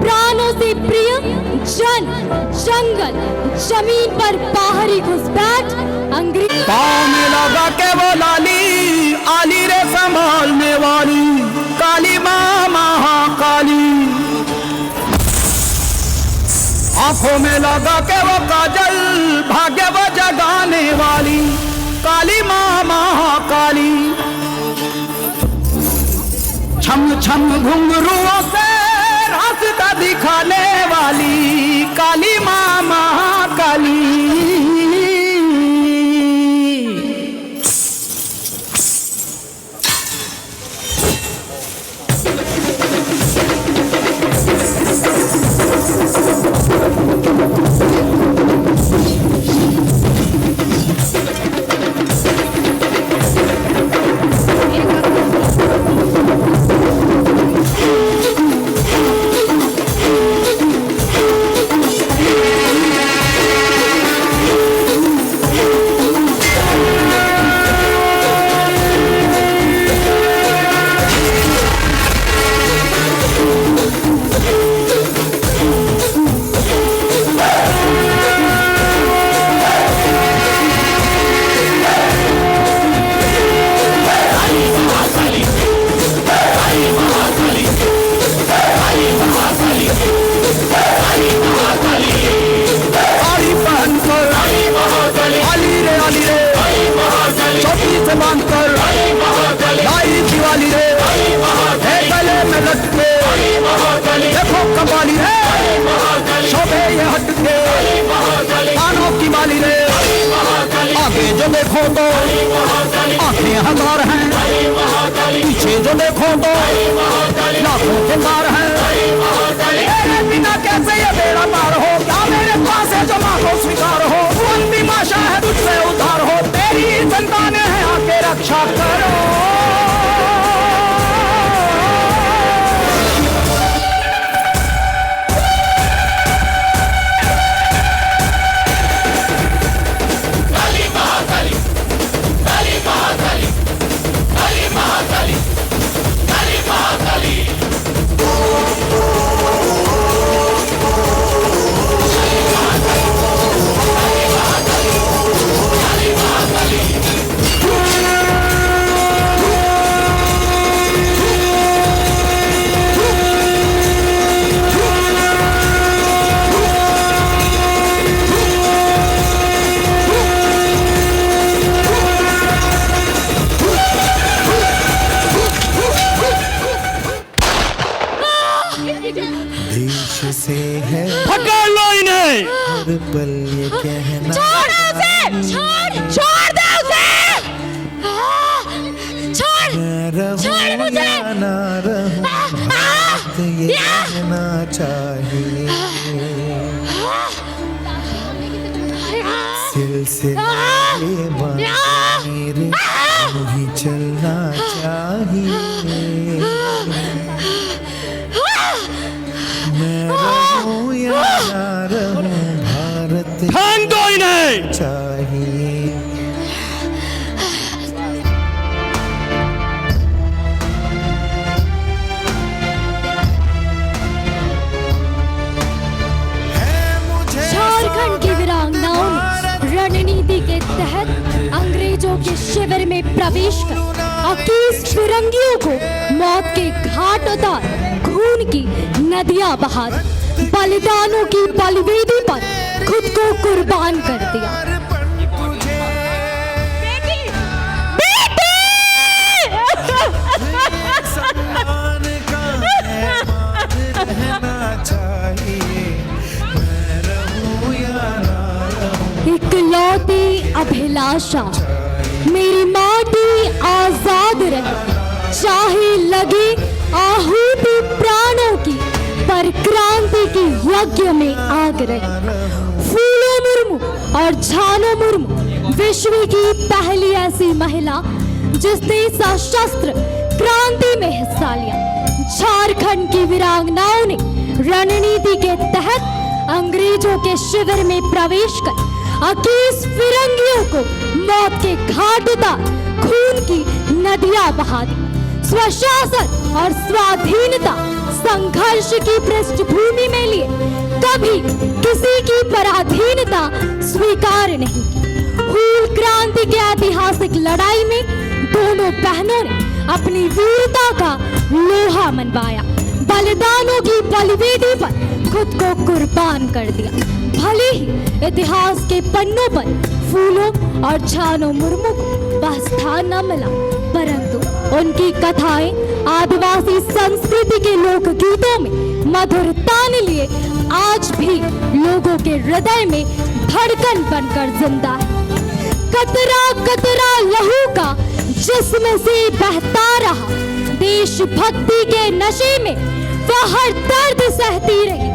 प्राणों से प्रिय जंगल जमीन पर बाहरी घुसपैठ अंग्रेज। पाँव में लगा के वो लाली आली रे संभालने वाली काली माँ महाकाली। आंखों में लगा के वो काजल भाग्य वो जगाने वाली काली माँ महाकाली। छम छम घुंघरुओं से रास्ता दिखाने वाली काली माँ महाकाली। आगे जो देखो तो आंखें हजार हैं, पीछे जो देखो तो लाखों सिंगार हैं। मेरे बिना कैसे ये बेड़ा पार हो, क्या मेरे पास है जो माँ को स्वीकार हो। तू अंतिम आशा है, तुझसे उद्धार हो, तेरी संतान है आके रक्षा करो। हर पल ये कहना, छोड़ उसे, छोड़ दे उसे, छोड़ मुझे, ना रहूं भारत ये कहना चाहिए। सिलसिले मेरे ही चलना चाहिए। मैं रहूं या ना रहूं भारत चाहिए। झारखंड की वीरांगनाओं ने रणनीति के तहत अंग्रेजों के शिविर में प्रवेश कर 21 फिरंगियों को मौत के घाट उतार खून की नदियां बहा दी, बलिदानों की बलिवेदी पर खुद को कुर्बान कर दिया। इकलौती अभिलाषा मेरी माटी आजाद रहे, चाहे लगे आहूति प्राणों की, पर क्रांति की यज्ञ में आग रहे। फूलो मुर्मू और झानो मुर्मू विश्व की पहली ऐसी महिला जिसने सशस्त्र क्रांति में हिस्सा लिया। झारखंड की वीरांगनाओं ने रणनीति के तहत अंग्रेजों के शिविर में प्रवेश कर 21 फिरंगियों को मौत के घाट उतार खून की नदियां बहा दी। स्वशासन और स्वाधीनता संघर्ष की पृष्ठभूमि में लिए कभी किसी की पराधीनता स्वीकार नहीं की। हूल क्रांति के ऐतिहासिक लड़ाई में दोनों बहनों ने अपनी वीरता का लोहा मनवाया, बलिदानों की बलिवेदी पर खुद को कुर्बान कर दिया। भले ही इतिहास के पन्नों पर फूलों और झानो मुर्मू को वह स्थान न मिला, परंतु उनकी कथाएं आदिवासी संस्कृति के लोक गीतों में मधुर तान लिए आज भी लोगों के हृदय में धड़कन बनकर जिंदा है। कतरा कतरा लहू का जिस्म से बहता रहा, देशभक्ति के नशे में वह हर दर्द सहती रही।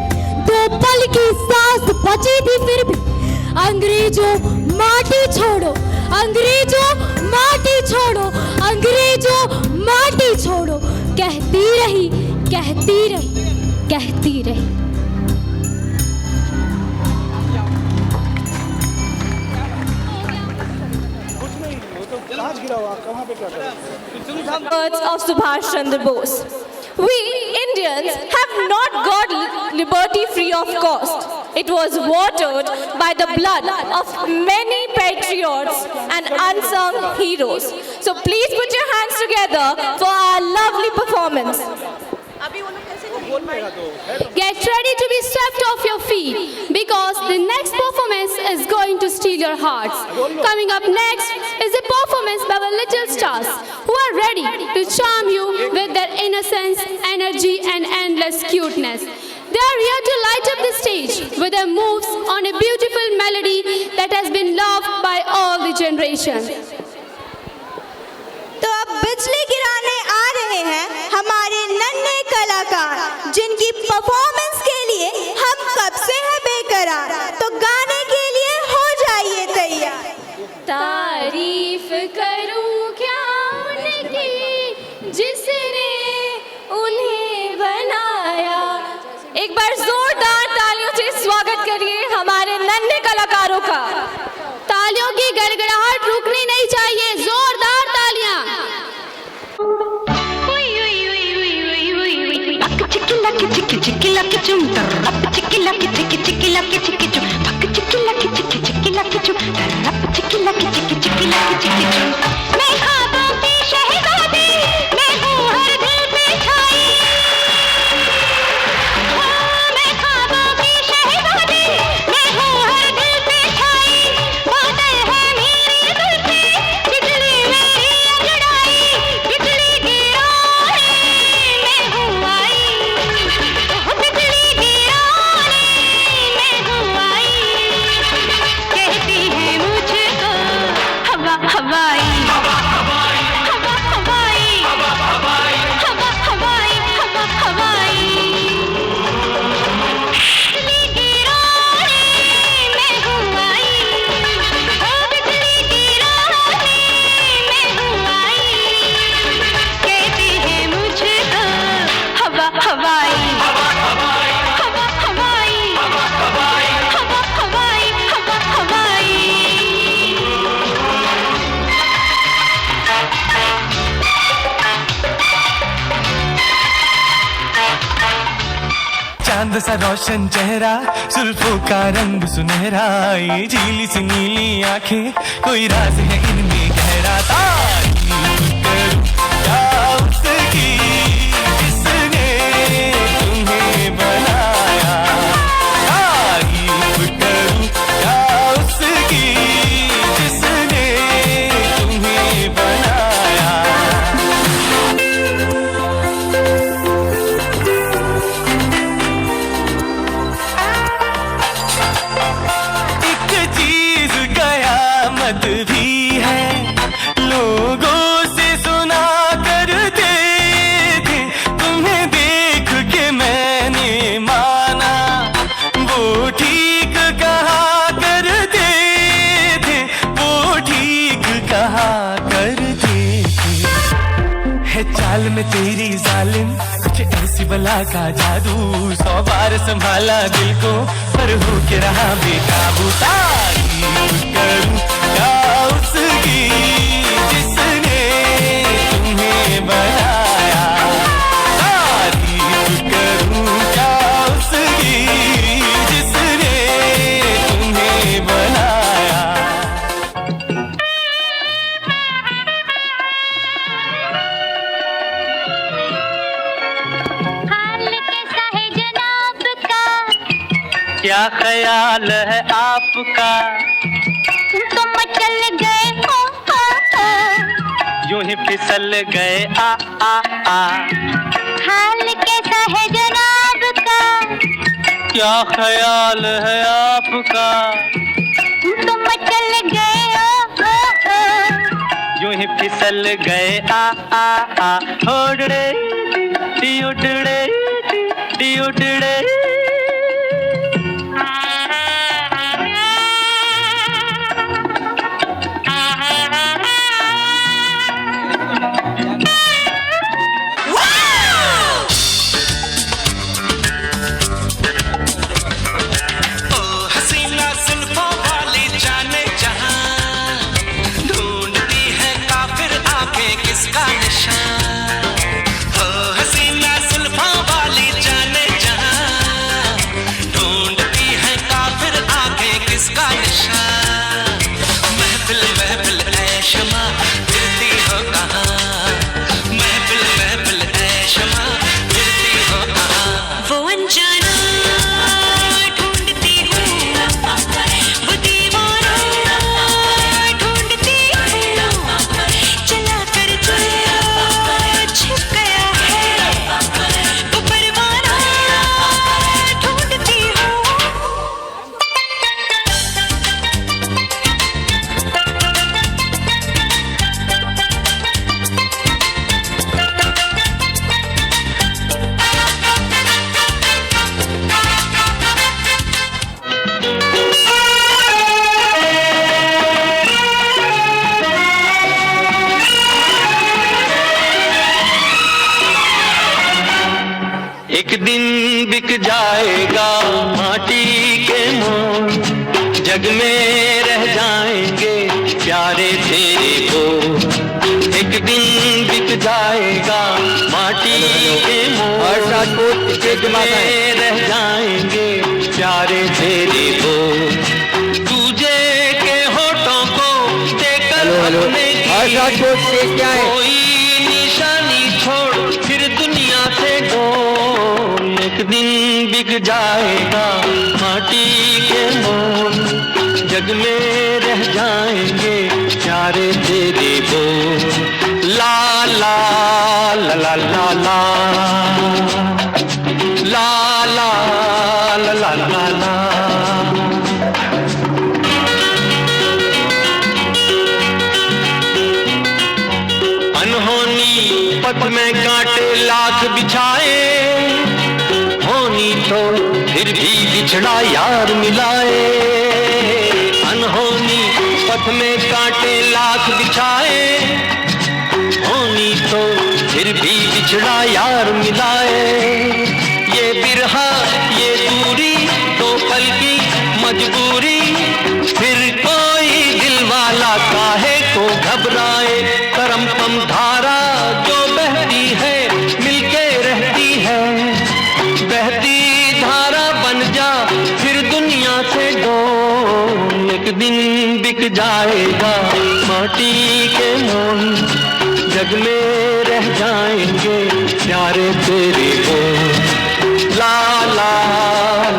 2 पल की सांस बची थी फिर भी अंग्रेजों माटी छोड़ो, अंग्रेजों माटी छोड़ो, अंग्रेजों माटी छोड़ो कहती रही, कहती रही, कहती रही। Words of Subhash Chandra Bose. We Indians have not got liberty free of cost. It was watered by the blood of many patriots and unsung heroes. So please put your hands together for our lovely performance. Get ready to be swept off your feet because the next performance is going to steal your hearts. Coming up next is a performance by our little stars who are ready to charm you with their innocence, energy and endless cuteness. They are here to light up the stage with their moves on a beautiful melody that has been loved by all the generations. तो अब बिजली गिराने आ रहे हैं हमारे नन्हे कलाकार, जिनकी परफॉर्मेंस के लिए हम कब से हैं बेकरार। तो गाने के लिए हो जाइए तैयार। तारीफ करूं क्या उनकी जिसने उन्हें बनाया। एक बार जोरदार तालियों से स्वागत करिए हमारे नन्हे कलाकारों का। तालियों की गड़गड़ाहट रुकनी नहीं चाहिए, जोरदार तालियां। मैं ख्वाबों की शहज़ादी, मैं हूँ हर दिल पे छाई। मैं ख्वाबों की शहज़ादी, मैं हूँ हर दिल पे छाई। बादल है मेरी जुल्फ़े, बिजली मेरी अंगड़ाई, बिजली गिराने मैं हूँ आई। बिजली गिराने मैं हूँ आई। कहती है मुझको हवा हवाई, हवा हवाई, हवा हवाई, हवा हवाई। बिजली गिराने मैं हूँ आई, बिजली गिराने मैं हूँ आई। कहती है मुझको हवा हवाई, हवा हवाई, हवा हवाई, हवा हवाई, हवा हवाई। चांद सा रोशन चेहरा, जुल्फों का रंग सुनहरा, ये झीली सी नीली आंखें, कोई राज है इनमें गहरा। तारीफ करूं क्या उसकी जिसने तुम्हें बात भी है, लोगों से सुना करते थे, तुम्हें देख के मैंने माना, वो ठीक कहा करते थे, वो ठीक कहा करते थे। है चाल में तेरी जालिम कुछ ऐसी बला का जादू, 100 बार संभाला दिल को पर हो के रहा बेकाबू। तारीफ करूं क्या उसकी जिसने तुम्हें बनाया, तारीफ करूं क्या उसकी जिसने तुम्हें बनाया। क्या ख्याल है आपका, तुम मचल गए हो, यूं ही फिसल गए आ आ आ। हाल कैसा है जनाब का, क्या ख्याल है आपका, तुम मचल गए हो, यूं ही फिसल गए आ आ आ। उड़ड़े उड़ड़े उड़ड़े किसका निशान, ओ हसीना सुल्फा वाली जाने जहां, ढूंढती है काफिर आंखें किसका निशान। महफिल महफिल ऐ शमा फिरती हो कहाँ, महफिल महफिल ऐ शमा फिरती हो कहाँ। वो अनजाना ढूंढती हूँ, वो दीवाना ढूंढती हूँ, चला कर छिप गया है वो परवाना ढूंढती हूँ। एक दिन बिक जाएगा माटी के मोल, जग में रह जाएंगे प्यारे तेरे बोल। एक दिन बिक जाएगा माटी के मोल, जग में रह जाएंगे प्यारे तेरे बोल। तुझे के होठों को देकर अपने कोई निशानी छोड़ फिर दुनिया से डोल। एक दिन बिक जाएगा माटी के मोल, जग में रह जाएंगे प्यारे तेरे बोल। ला ला ला ला ला ला ला ला ला ला ला ला। अनहोनी पथ में कांटे लाख बिछाए, होनी तो फिर भी बिछड़ा यार मिलाए। अनहोनी पथ में कांटे लाख बिछाए, होनी तो फिर भी बिछड़ा यार मिलाए। ये बिरहा ये दूरी दो पल की मजबूरी, फिर कोई दिल वाला काहे को घबराए। करम पम धारा जो बहती है मिलके रहती है, बहती धारा बन जा फिर दुनिया से डोल। एक दिन बिक जाएगा माटी के मोल, जग में रह जाएंगे प्यारे तेरे बोल। ला ला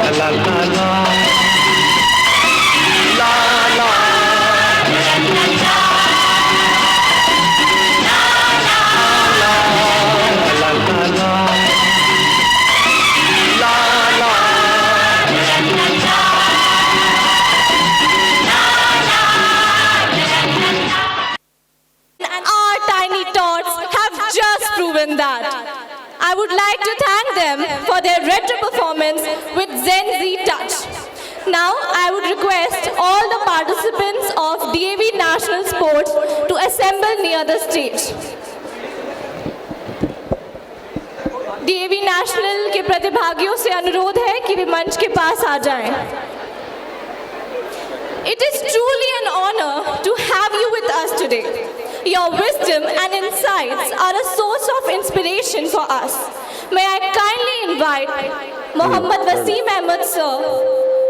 ला ला ला ला ला ला performance with Gen Z touch. Now I would request all the participants of DAV National Sports to assemble near the stage. DAV National के प्रतिभागियों से अनुरोध है कि वे मंच के पास आ जाएं। It is truly an honor to have you with us today. Your wisdom and insights are a source of inspiration for us. May I kindly invite Mohammad Wasim Ahmed sir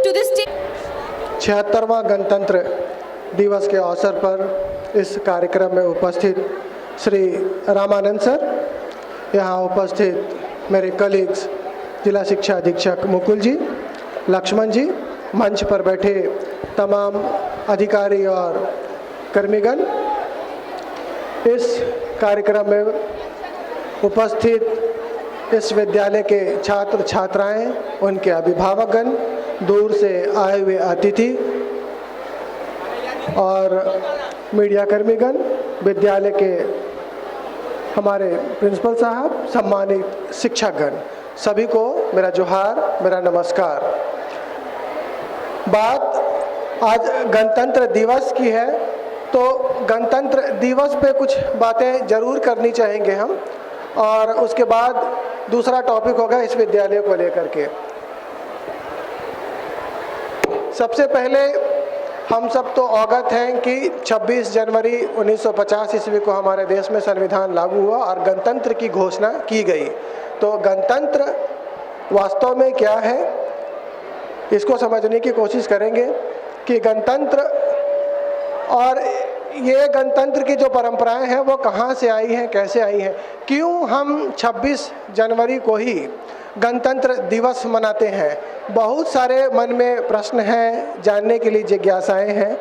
to the stage. 76वां गणतंत्र दिवस के अवसर पर इस कार्यक्रम में उपस्थित श्री रामानंद सर, यहाँ उपस्थित मेरे कलीग्स जिला शिक्षा अधीक्षक मुकुल जी, लक्ष्मण जी, मंच पर बैठे तमाम अधिकारी और कर्मीगण, इस कार्यक्रम में उपस्थित इस विद्यालय के छात्र छात्राएं, उनके अभिभावकगण, दूर से आए हुए अतिथि और मीडिया कर्मीगण, विद्यालय के हमारे प्रिंसिपल साहब, सम्मानित शिक्षकगण, सभी को मेरा जोहार, मेरा नमस्कार। बात आज गणतंत्र दिवस की है, तो गणतंत्र दिवस पे कुछ बातें ज़रूर करनी चाहेंगे हम, और उसके बाद दूसरा टॉपिक होगा इस विद्यालय को लेकर के। सबसे पहले हम सब तो अवगत हैं कि 26 जनवरी 1950 ईस्वी को हमारे देश में संविधान लागू हुआ और गणतंत्र की घोषणा की गई। तो गणतंत्र वास्तव में क्या है, इसको समझने की कोशिश करेंगे कि गणतंत्र और ये गणतंत्र की जो परंपराएं हैं वो कहाँ से आई हैं, कैसे आई हैं, क्यों हम 26 जनवरी को ही गणतंत्र दिवस मनाते हैं। बहुत सारे मन में प्रश्न हैं, जानने के लिए जिज्ञासाएं हैं।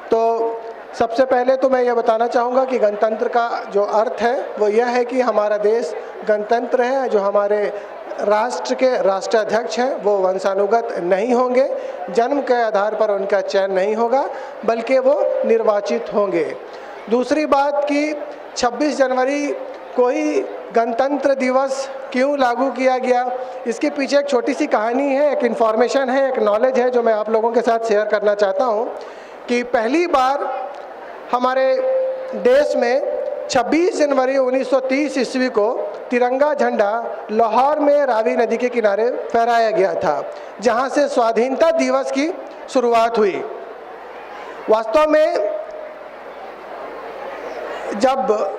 तो सबसे पहले तो मैं ये बताना चाहूँगा कि गणतंत्र का जो अर्थ है वो यह है कि हमारा देश गणतंत्र है, जो हमारे राष्ट्र के राष्ट्राध्यक्ष हैं वो वंशानुगत नहीं होंगे, जन्म के आधार पर उनका चयन नहीं होगा, बल्कि वो निर्वाचित होंगे। दूसरी बात कि 26 जनवरी को ही गणतंत्र दिवस क्यों लागू किया गया, इसके पीछे एक छोटी सी कहानी है, एक इन्फॉर्मेशन है, एक नॉलेज है जो मैं आप लोगों के साथ शेयर करना चाहता हूँ। कि पहली बार हमारे देश में 26 जनवरी 1930 ईस्वी को तिरंगा झंडा लाहौर में रावी नदी के किनारे फहराया गया था, जहां से स्वाधीनता दिवस की शुरुआत हुई। वास्तव में जब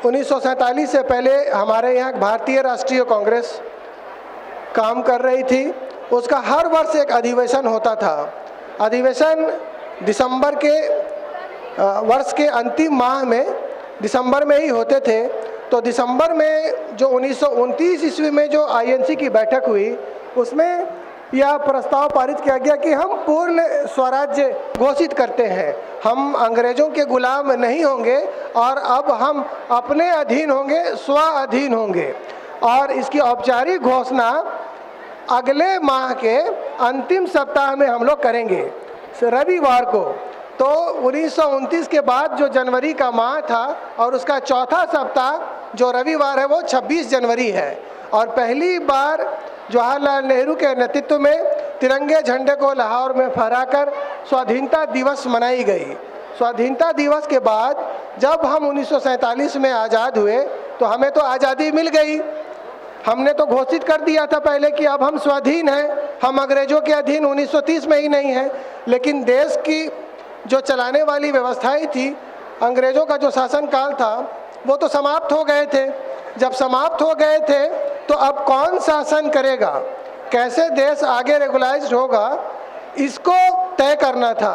1947 से पहले हमारे यहाँ भारतीय राष्ट्रीय कांग्रेस काम कर रही थी, उसका हर वर्ष एक अधिवेशन होता था। अधिवेशन दिसंबर के वर्ष के अंतिम माह में दिसंबर में ही होते थे। तो दिसंबर में जो 1929 ईस्वी में जो INC की बैठक हुई, उसमें यह प्रस्ताव पारित किया गया कि हम पूर्ण स्वराज्य घोषित करते हैं, हम अंग्रेज़ों के गुलाम नहीं होंगे और अब हम अपने अधीन होंगे, स्व अधीन होंगे। और इसकी औपचारिक घोषणा अगले माह के अंतिम सप्ताह में हम लोग करेंगे, रविवार को। तो 1929 के बाद जो जनवरी का माह था और उसका चौथा सप्ताह जो रविवार है वो 26 जनवरी है। और पहली बार जवाहरलाल नेहरू के नेतृत्व में तिरंगे झंडे को लाहौर में फहराकर स्वाधीनता दिवस मनाई गई। स्वाधीनता दिवस के बाद जब हम 1947 में आज़ाद हुए तो हमें तो आज़ादी मिल गई, हमने तो घोषित कर दिया था पहले कि अब हम स्वाधीन हैं, हम अंग्रेज़ों के अधीन 1930 में ही नहीं हैं। लेकिन देश की जो चलाने वाली व्यवस्थाएं थी, अंग्रेज़ों का जो शासनकाल था वो तो समाप्त हो गए थे। जब समाप्त हो गए थे तो अब कौन शासन करेगा, कैसे देश आगे रेगुलाइज्ड होगा, इसको तय करना था।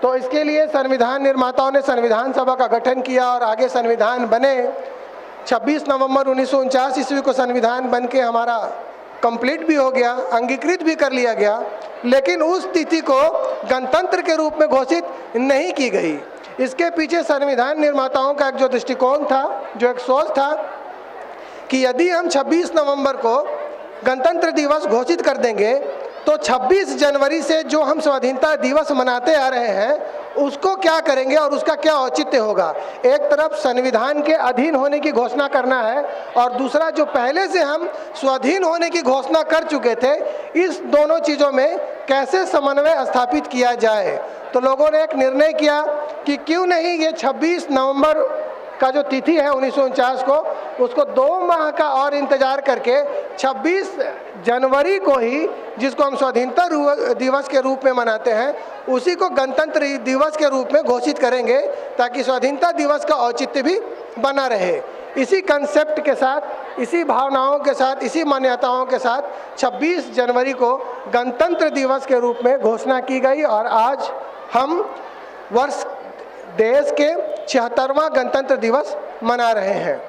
तो इसके लिए संविधान निर्माताओं ने संविधान सभा का गठन किया और आगे संविधान बने। 26 नवंबर 1949 ईस्वी को संविधान बन के हमारा कंप्लीट भी हो गया, अंगीकृत भी कर लिया गया। लेकिन उस तिथि को गणतंत्र के रूप में घोषित नहीं की गई। इसके पीछे संविधान निर्माताओं का एक जो दृष्टिकोण था, जो एक सोच था कि यदि हम 26 नवंबर को गणतंत्र दिवस घोषित कर देंगे तो 26 जनवरी से जो हम स्वाधीनता दिवस मनाते आ रहे हैं उसको क्या करेंगे और उसका क्या औचित्य होगा। एक तरफ संविधान के अधीन होने की घोषणा करना है और दूसरा जो पहले से हम स्वाधीन होने की घोषणा कर चुके थे, इस दोनों चीज़ों में कैसे समन्वय स्थापित किया जाए। तो लोगों ने एक निर्णय किया कि क्यों नहीं ये 26 नवंबर का जो तिथि है 1949 को, उसको 2 माह का और इंतजार करके 26 जनवरी को ही, जिसको हम स्वाधीनता दिवस के रूप में मनाते हैं, उसी को गणतंत्र दिवस के रूप में घोषित करेंगे, ताकि स्वाधीनता दिवस का औचित्य भी बना रहे। इसी कंसेप्ट के साथ, इसी भावनाओं के साथ, इसी मान्यताओं के साथ 26 जनवरी को गणतंत्र दिवस के रूप में घोषणा की गई और आज हम वर्ष देश के 76वां गणतंत्र दिवस मना रहे हैं।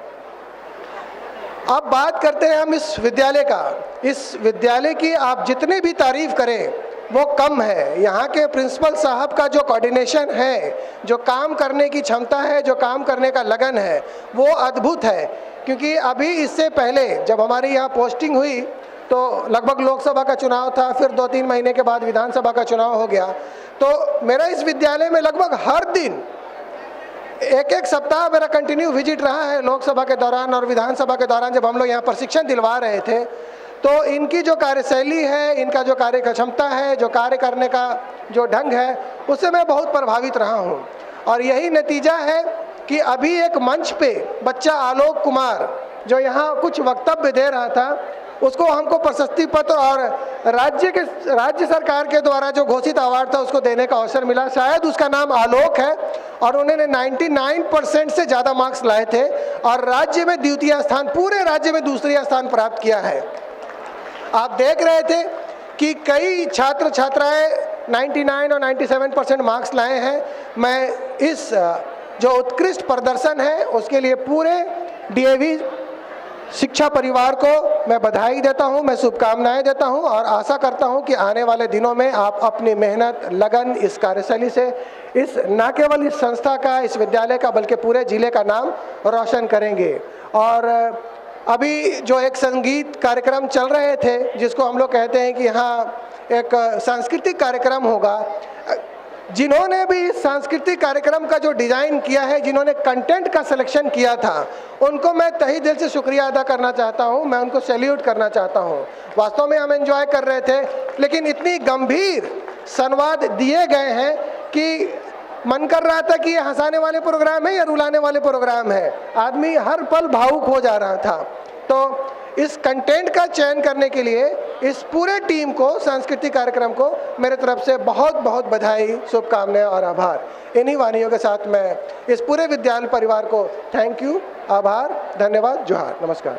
अब बात करते हैं हम इस विद्यालय का। इस विद्यालय की आप जितनी भी तारीफ करें वो कम है। यहाँ के प्रिंसिपल साहब का जो कोऑर्डिनेशन है, जो काम करने की क्षमता है, जो काम करने का लगन है, वो अद्भुत है। क्योंकि अभी इससे पहले जब हमारी यहाँ पोस्टिंग हुई तो लगभग लोकसभा का चुनाव था, फिर 2-3 महीने के बाद विधानसभा का चुनाव हो गया। तो मेरा इस विद्यालय में लगभग हर दिन एक सप्ताह मेरा कंटिन्यू विजिट रहा है लोकसभा के दौरान और विधानसभा के दौरान, जब हम लोग यहाँ प्रशिक्षण दिलवा रहे थे। तो इनकी जो कार्यशैली है, इनका जो कार्य क्षमता है, जो कार्य करने का जो ढंग है, उससे मैं बहुत प्रभावित रहा हूँ। और यही नतीजा है कि अभी एक मंच पे बच्चा आलोक कुमार जो यहाँ कुछ वक्तव्य दे रहा था, उसको हमको प्रशस्ति पत्र और राज्य सरकार के द्वारा जो घोषित अवार्ड था उसको देने का अवसर मिला। शायद उसका नाम आलोक है और उन्होंने 99% से ज़्यादा मार्क्स लाए थे और राज्य में द्वितीय स्थान, पूरे राज्य में दूसरा स्थान प्राप्त किया है। आप देख रहे थे कि कई छात्र छात्राएं 99 और 97% मार्क्स लाए हैं। मैं इस जो उत्कृष्ट प्रदर्शन है उसके लिए पूरे डीएवी शिक्षा परिवार को मैं बधाई देता हूं, मैं शुभकामनाएं देता हूं और आशा करता हूं कि आने वाले दिनों में आप अपनी मेहनत, लगन, इस कार्यशैली से इस न केवल इस संस्था का, इस विद्यालय का, बल्कि पूरे जिले का नाम रोशन करेंगे। और अभी जो एक संगीत कार्यक्रम चल रहे थे, जिसको हम लोग कहते हैं कि हाँ एक सांस्कृतिक कार्यक्रम होगा, जिन्होंने भी इस सांस्कृतिक कार्यक्रम का जो डिज़ाइन किया है, जिन्होंने कंटेंट का सिलेक्शन किया था, उनको मैं तहे दिल से शुक्रिया अदा करना चाहता हूं, मैं उनको सैल्यूट करना चाहता हूं। वास्तव में हम एंजॉय कर रहे थे, लेकिन इतनी गंभीर संवाद दिए गए हैं कि मन कर रहा था कि ये हंसाने वाले प्रोग्राम है या रुलाने वाले प्रोग्राम है। आदमी हर पल भावुक हो जा रहा था। तो इस कंटेंट का चयन करने के लिए इस पूरे टीम को, सांस्कृतिक कार्यक्रम को मेरे तरफ से बहुत बहुत बधाई, शुभकामनाएं और आभार। इन्हीं वाणियों के साथ मैं इस पूरे विद्यालय परिवार को थैंक यू, आभार, धन्यवाद, जोहार, नमस्कार।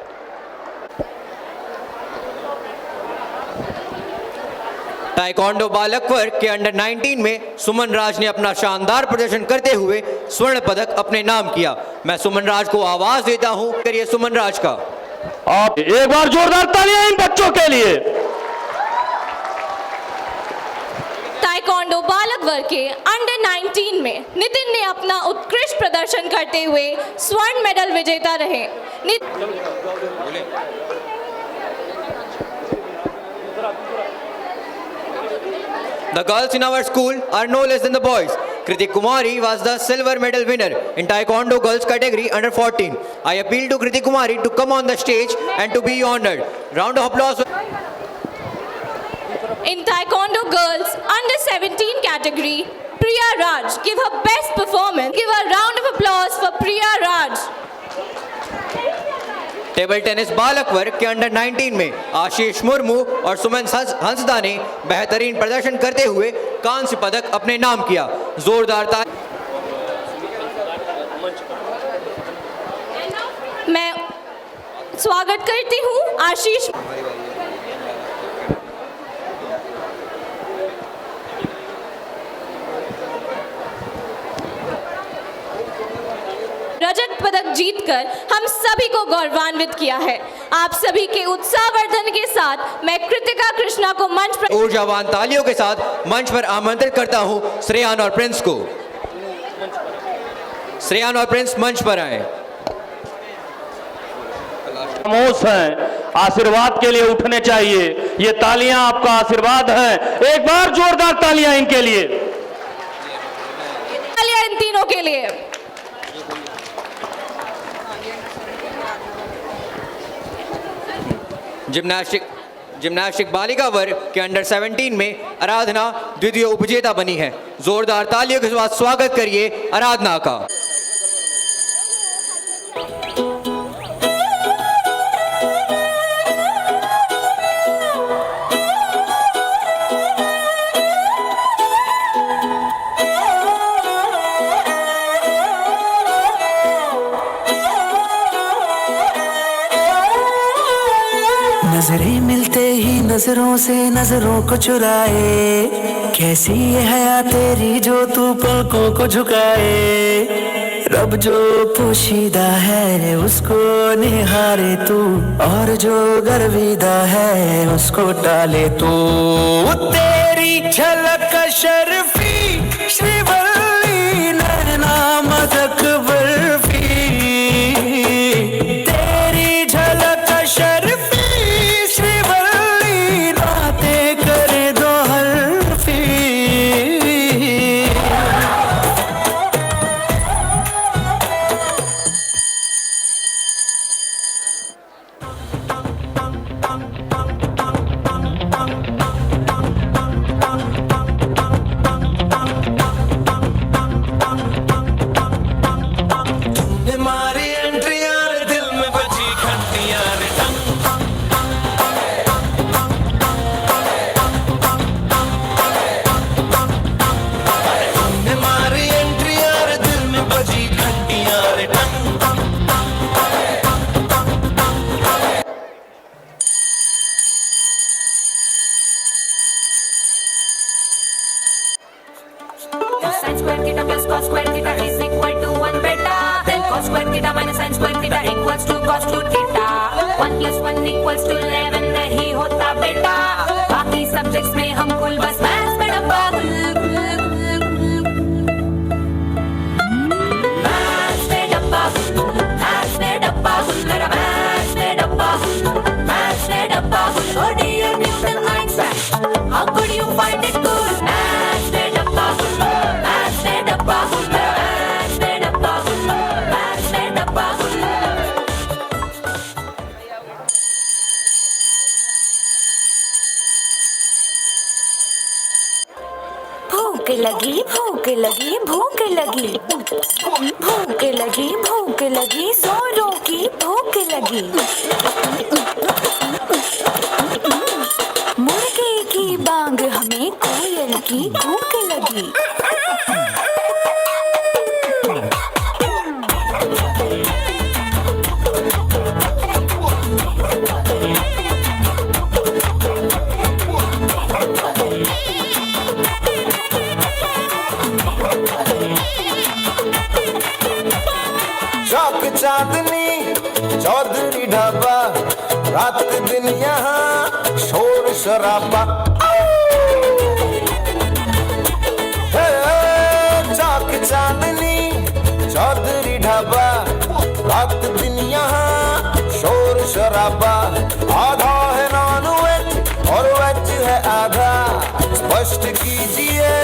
ताइक्वांडो बालक वर्ग के अंडर 19 में सुमन राज ने अपना शानदार प्रदर्शन करते हुए स्वर्ण पदक अपने नाम किया। मैं सुमन राज को आवाज देता हूं। करिए सुमन राज का। आप एक बार जोरदार तालियां इन बच्चों के लिए। ताइक्वांडो बालक वर्ग के अंडर 19 में नितिन ने अपना उत्कृष्ट प्रदर्शन करते हुए स्वर्ण मेडल विजेता रहे। The girls in our school are no less than the boys. Kriti Kumari was the silver medal winner in Taekwondo girls category under 14. I appeal to Kriti Kumari to come on the stage and to be honored. Round of applause. In Taekwondo girls under 17 category, Priya Raj give her best performance. Give a round of applause for Priya Raj. Table tennis बालक वर्ग के अंडर 19 में आशीष मुर्मू और सुमन हंसदा ने बेहतरीन प्रदर्शन करते हुए कांस्य पदक अपने नाम किया। जोरदार मैं स्वागत करती हूँ आशीष। रजत पदक जीतकर हम सभी को गौरवान्वित किया है। आप सभी के उत्साहवर्धन के साथ मैं कृतिका कृष्णा को मंच पर ऊर्जावान तालियों के साथ मंच पर आमंत्रित करता हूं श्रेयान और प्रिंस को। श्रेयान और प्रिंस मंच पर आए। खामोश हैं, आशीर्वाद के लिए उठने चाहिए। ये तालियां आपका आशीर्वाद हैं। एक बार जोरदार तालियां इनके लिए। इन तीनों के लिए। जिम्नास्टिक बालिका वर्ग के अंडर 17 में आराधना द्वितीय उपजेता बनी है। जोरदार तालियों के साथ स्वागत करिए आराधना का। नजरें मिलते ही नजरों से नजरों को चुराए, कैसी ये हया तेरी जो तू पलकों को झुकाए। रब जो पोशीदा है उसको निहारे तू, और जो गर्विदा है उसको टाले तू। तेरी झलक शर्फी श्रीवल्ली नैना मदक बर्फी, तेरी झलक शर्फी sin square theta plus cos square theta is equal to 1 beta. Then cos square theta minus sin square theta equals to cos 2 theta. 1 plus 1 equals to 11 नहीं होता बेटा। बाकी सब्जेक्ट्स में हम कुल बस मैथ्स में डब्बा मैथ्स में डब्बा मैथ्स में डब्बा मेरा मैथ्स में डब्बा मैथ्स में डब्बा। Oh dear Newton Einstein, how could you find it good? Maths में डब्बा मैथ्स में डब्बा मैथ्स में डब्बा मैथ्स में डब्बा। भूख लगी भूख लगी भूख लगी भूख लगी भूख लगी जोरों की भूख लगी। मुर्गे की बांग हमें कोयल की भूख लगी। चौक चांदनी चौधरी ढाबा, रात दिन यहाँ शोर शराबा। चौक चांदनी चौधरी ढाबा, रात दिन यहाँ शोर शराबा। आधा है नॉन वेज और वेज है आधा, स्पष्ट कीजिए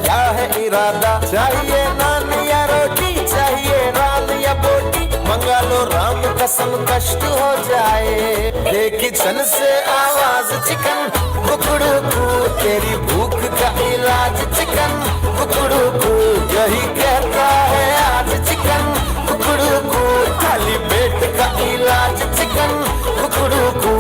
क्या है इरादा। चाहिए नान या रोटी, चाहिए नान या बोटी, मंगा लो राम कसम कष्ट हो जाए। ये किचन से आवाज चिकन कुकड़ू कू, तेरी भूख का इलाज चिकन कुकड़ू कू। यही कहता है आज चिकन कुकड़ू कू, खाली पेट का इलाज चिकन कुकड़ू कू।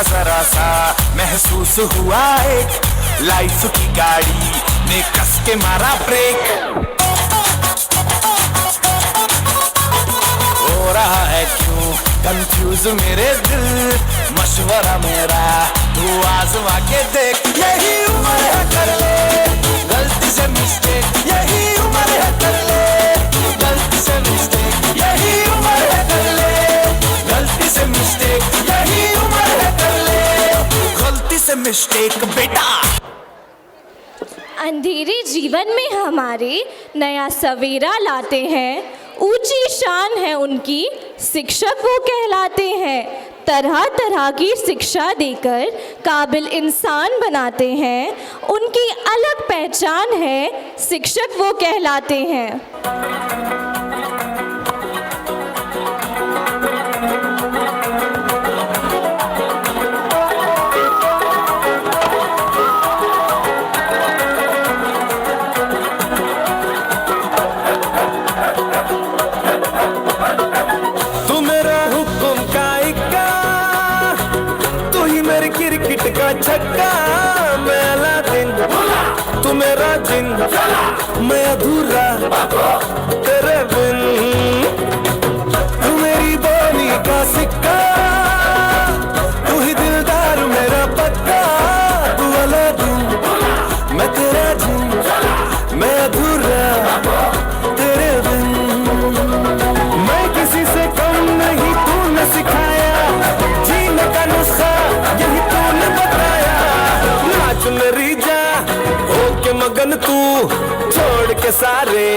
जरा सा महसूस हुआ एक लाइफ की गाड़ी ने कस के मारा ब्रेक। हो रहा है क्यों कंफ्यूज मेरे दिल, मशवरा मेरा तू आजमा के देख। यही उम्र है कर ले गलती से मिस्टेक, यही उम्र है कर ले गलती से मिस्टेक, यही उम्र है कर ले गलती से मिस्टेक, यही उम्र है कर ले गलती से मिस्टेक बेटा। अंधेरे जीवन में हमारे नया सवेरा लाते हैं, ऊंची शान है उनकी, शिक्षक वो कहलाते हैं। तरह तरह की शिक्षा देकर काबिल इंसान बनाते हैं, उनकी अलग पहचान है, शिक्षक वो कहलाते हैं। क्रिकेट का छक्का मैं अलादीन, तू मेरा जिन मैं अधूरा तेरे बिन, तू मेरी बोली का सिक्का, तू ही दिलदार मेरा पक्का, तू अलादीन मैं तेरा जिन मैं अधूरा तेरे बिन। मैं किसी से कम नहीं, तूने सिखाया जीने का नुस्खा यही तूने बताया। नाच मेरी जा हो के मगन तू छोड़ के सारे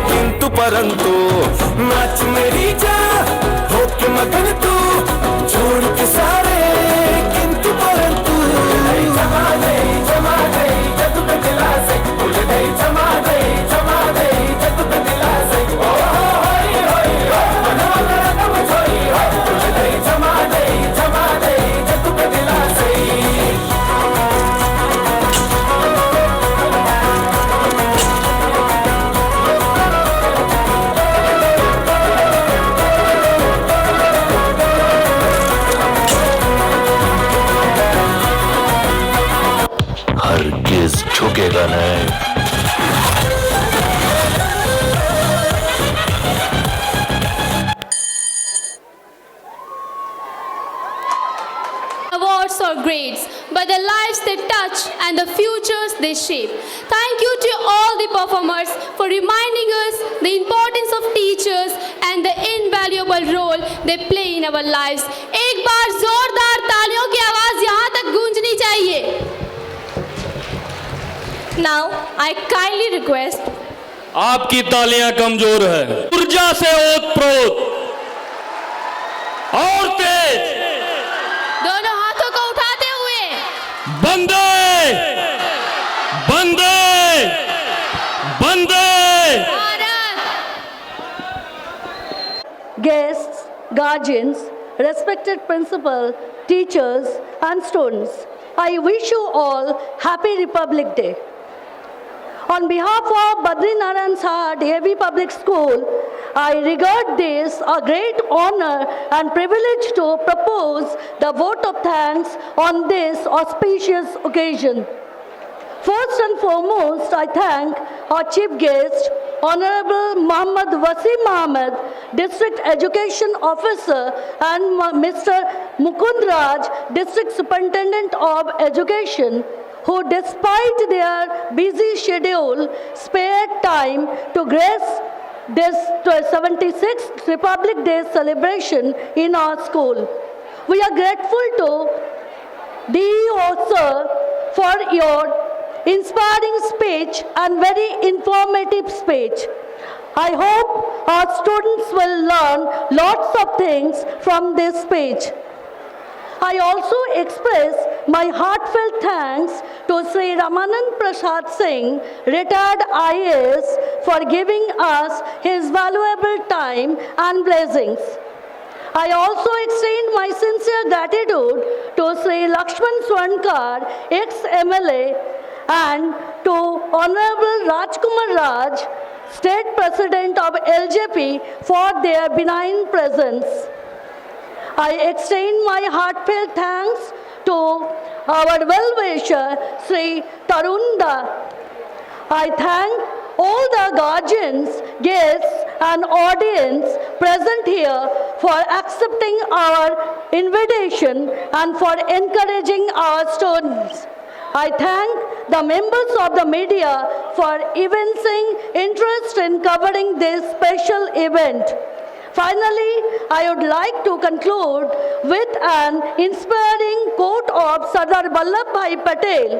किंतु परंतु, नाच मेरी जा हो के मगन तू छोड़ के सारे किंतु परंतु। जमा दे जग पे दिला से भूल गई, जमा दे जग पे दिला से ओ होई होई हो मनवा तेरा कम छोई हो भूल गई, जमा दे जग पे दिला से। हरगिज झुकेगा नहीं। Awards or grades, but the lives they touch and the futures they shape. Thank you to all the performers for reminding us the importance of teachers and the invaluable role they play in our lives. एक बार जोरदार तालियों की आवाज यहाँ तक गूंजनी चाहिए। Now I kindly request आपकी तालियां कमजोर है, ऊर्जा से ओत-प्रोत और तेज, दोनों हाथों को उठाते हुए बंदे बंदे बंदे। Guests, guardians, respected principal, teachers and students, I wish you all Happy Republic Day. On behalf of Badrinarayan Saha DAV Public School, I regard this a great honor and privilege to propose the vote of thanks on this auspicious occasion. First and foremost, I thank our chief guest, Honorable Muhammad Wasim Ahmed, District Education Officer, and Mr. Mukund Raj, District Superintendent of Education, who despite their busy schedule spared time to grace this 76th Republic Day celebration in our school. We are grateful to DEO sir for your inspiring speech and very informative speech. I hope our students will learn lots of things from this speech. I also express my heartfelt thanks to Sri Ramanand Prasad Singh, retired IAS, for giving us his valuable time and blessings. I also extend my sincere gratitude to Sri Lakshman Swarnkar, ex-MLA, and to Honorable Rajkumar Raj, State President of LJP, for their benign presence. I extend my heartfelt thanks to our well-wisher, Sri Tarunda. I thank all the guardians, guests and audience present here for accepting our invitation and for encouraging our students. I thank the members of the media for evincing interest in covering this special event. Finally, I would like to conclude with an inspiring quote of Sardar Vallabhbhai Patel.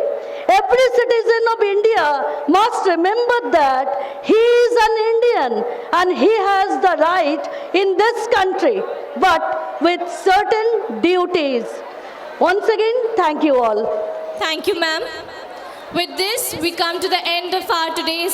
Every citizen of India must remember that he is an Indian and he has the right in this country, but with certain duties. Once again, thank you all. Thank you, ma'am. With this, we come to the end of our today's